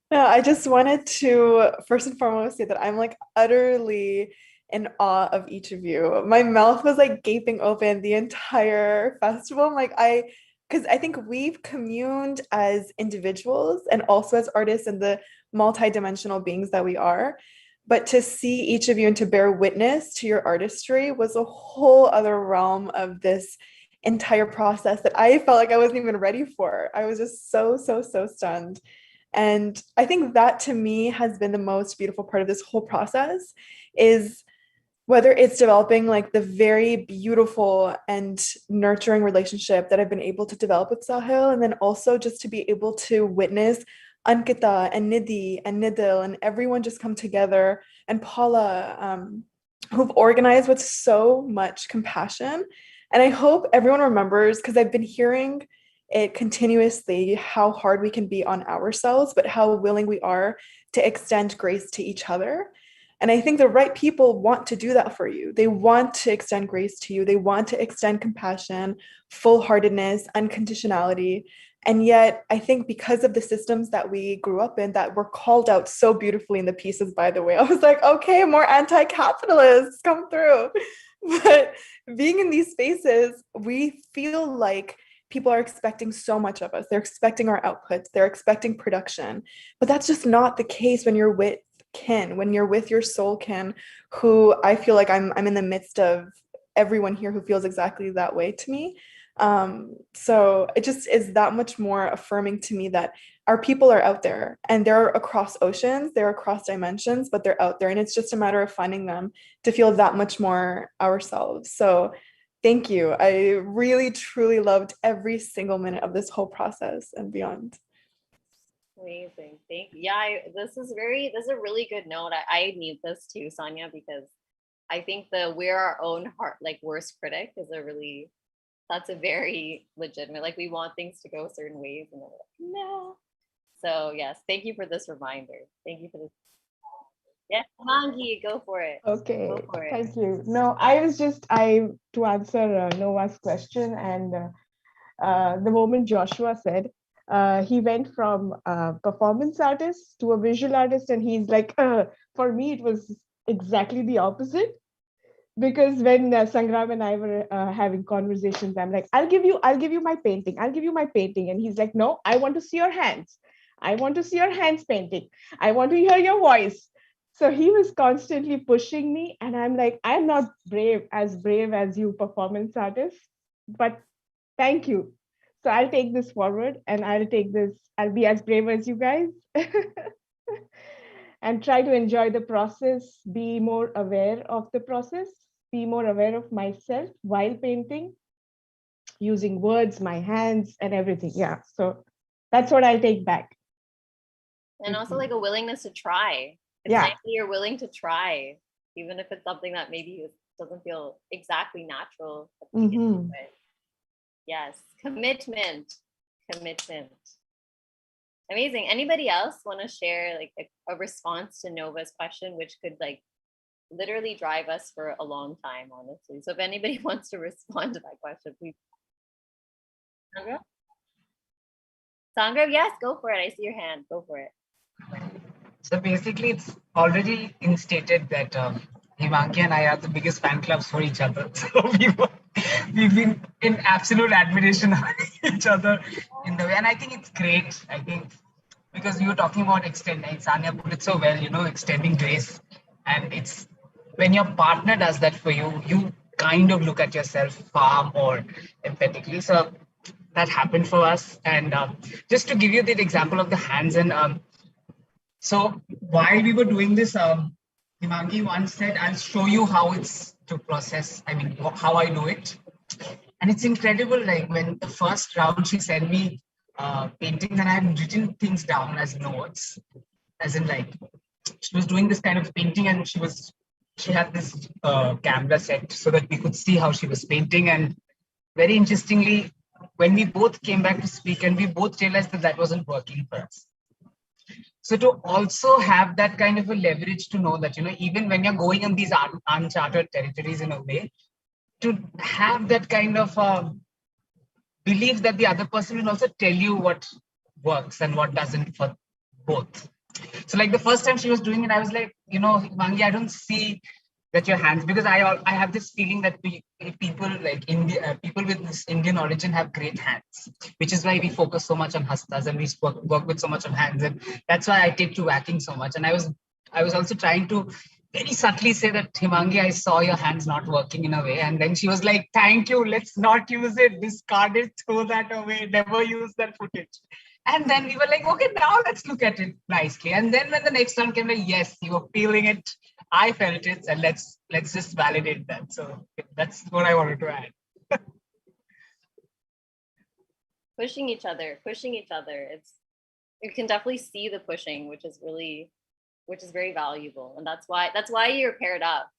No, I just wanted to first and foremost say that I'm like utterly in awe of each of you. My mouth was like gaping open the entire festival. I'm like, because I think we've communed as individuals and also as artists and the multidimensional beings that we are. But to see each of you and to bear witness to your artistry was a whole other realm of this entire process that I felt like I wasn't even ready for. I was just so stunned. And I think that to me has been the most beautiful part of this whole process, is whether it's developing like the very beautiful and nurturing relationship that I've been able to develop with Sahil, and then also just to be able to witness Ankita and Nidhi and Nidil and everyone just come together, and Paula, who've organized with so much compassion. And I hope everyone remembers, because I've been hearing it continuously, how hard we can be on ourselves, but how willing we are to extend grace to each other. And I think the right people want to do that for you. They want to extend grace to you. They want to extend compassion, full-heartedness, unconditionality. And yet, I think because of the systems that we grew up in that were called out so beautifully in the pieces, by the way, I was like, okay, more anti-capitalists come through. But being in these spaces, we feel like people are expecting so much of us. They're expecting our outputs. They're expecting production. But that's just not the case when you're with kin, when you're with your soul kin, who I feel like I'm in the midst of everyone here who feels exactly that way to me. So it just is that much more affirming to me that our people are out there, and they're across oceans, they're across dimensions, but they're out there, and it's just a matter of finding them to feel that much more ourselves. So thank you. I really, truly loved every single minute of this whole process and beyond. Amazing. Thank you. Yeah, this is a really good note. I need this too, Sonia, because I think we're our own worst critic that's a very legitimate, like we want things to go certain ways and then we're like, no. So yes, thank you for this reminder. Thank you for this. Yes, Mangi, go for it. Okay, Go for it. thank you. No, to answer Noah's question, and the moment Joshua said, He went from a performance artist to a visual artist, and he's like, for me, it was exactly the opposite. Because when Sangram and I were having conversations, I'm like, I'll give you my painting. I'll give you my painting. And he's like, no, I want to see your hands. I want to see your hands painting. I want to hear your voice. So he was constantly pushing me. And I'm like, I'm not brave as you performance artists, but thank you. So I'll take this forward and I'll be as brave as you guys. And try to enjoy the process, be more aware of the process, be more aware of myself while painting, using words, my hands, and everything. Yeah. So that's what I'll take back. And also like a willingness to try. It's Yeah. nice that you're willing to try, even if it's something that maybe doesn't feel exactly natural at the beginning. But yes, commitment. Amazing. Anybody else want to share like a response to Nova's question, which could like literally drive us for a long time, honestly. So if anybody wants to respond to that question, please. Sangram, yes, go for it. I see your hand. Go for it. So basically, it's already instated that Himanki and I are the biggest fan clubs for each other. So we've been in absolute admiration of each other in the way, and I think it's great. I think because you were talking about extending, Sanya put it so well, extending grace, and it's when your partner does that for you, you kind of look at yourself far more empathetically. So that happened for us, and just to give you the example of the hands and. So while we were doing this, Himangi once said, I'll show you how it's to process, how I do it. And it's incredible, like when the first round she sent me paintings and I had written things down as notes, as in like, she was doing this kind of painting and she had this camera set so that we could see how she was painting. And very interestingly, when we both came back to speak and we both realized that wasn't working for us. So to also have that kind of a leverage to know that, even when you're going on these uncharted territories in a way, to have that kind of belief that the other person will also tell you what works and what doesn't for both. So like the first time she was doing it, I was like, Mangi, I don't see that your hands, because I have this feeling that people like India, people with this Indian origin have great hands, which is why we focus so much on hastas and we work with so much of hands, and that's why I take to whacking so much. And I was also trying to very subtly say that, Himangi, I saw your hands not working in a way, and then she was like, thank you, let's not use it, discard it, throw that away, never use that footage. And then we were like, okay, now let's look at it nicely. And then when the next one came, like, yes, you were feeling it, I felt it, and let's just validate that. So that's what I wanted to add. Pushing each other. You can definitely see the pushing, which is very valuable. And that's why you're paired up.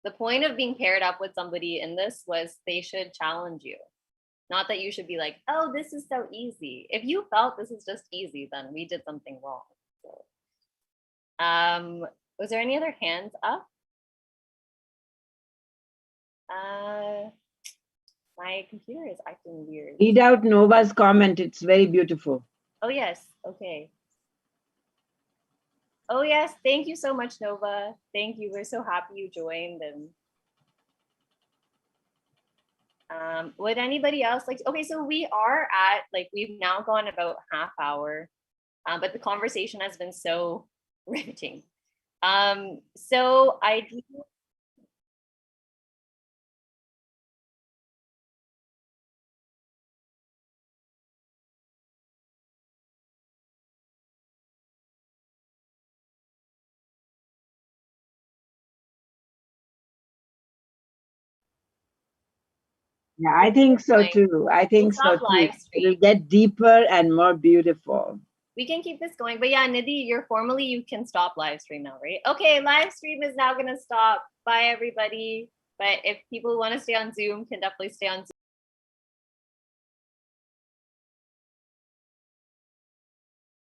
The point of being paired up with somebody in this was they should challenge you. Not that you should be like, oh, this is so easy. If you felt this is just easy, then we did something wrong. So, was there any other hands up? My computer is acting weird. Read out Nova's comment. It's very beautiful. Oh, yes. Okay. Oh, yes. Thank you so much, Nova. Thank you. We're so happy you joined. And would anybody else like to, okay, so we are at, like, we've now gone about half hour, but the conversation has been so riveting. So I do. Yeah, I think so too. I think so stop too. live It'll stream. get deeper and more beautiful. We can keep this going, but yeah, Nidhi, you can stop live stream now, right? Okay, live stream is now gonna stop. Bye, everybody. But if people want to stay on Zoom, can definitely stay on Zoom.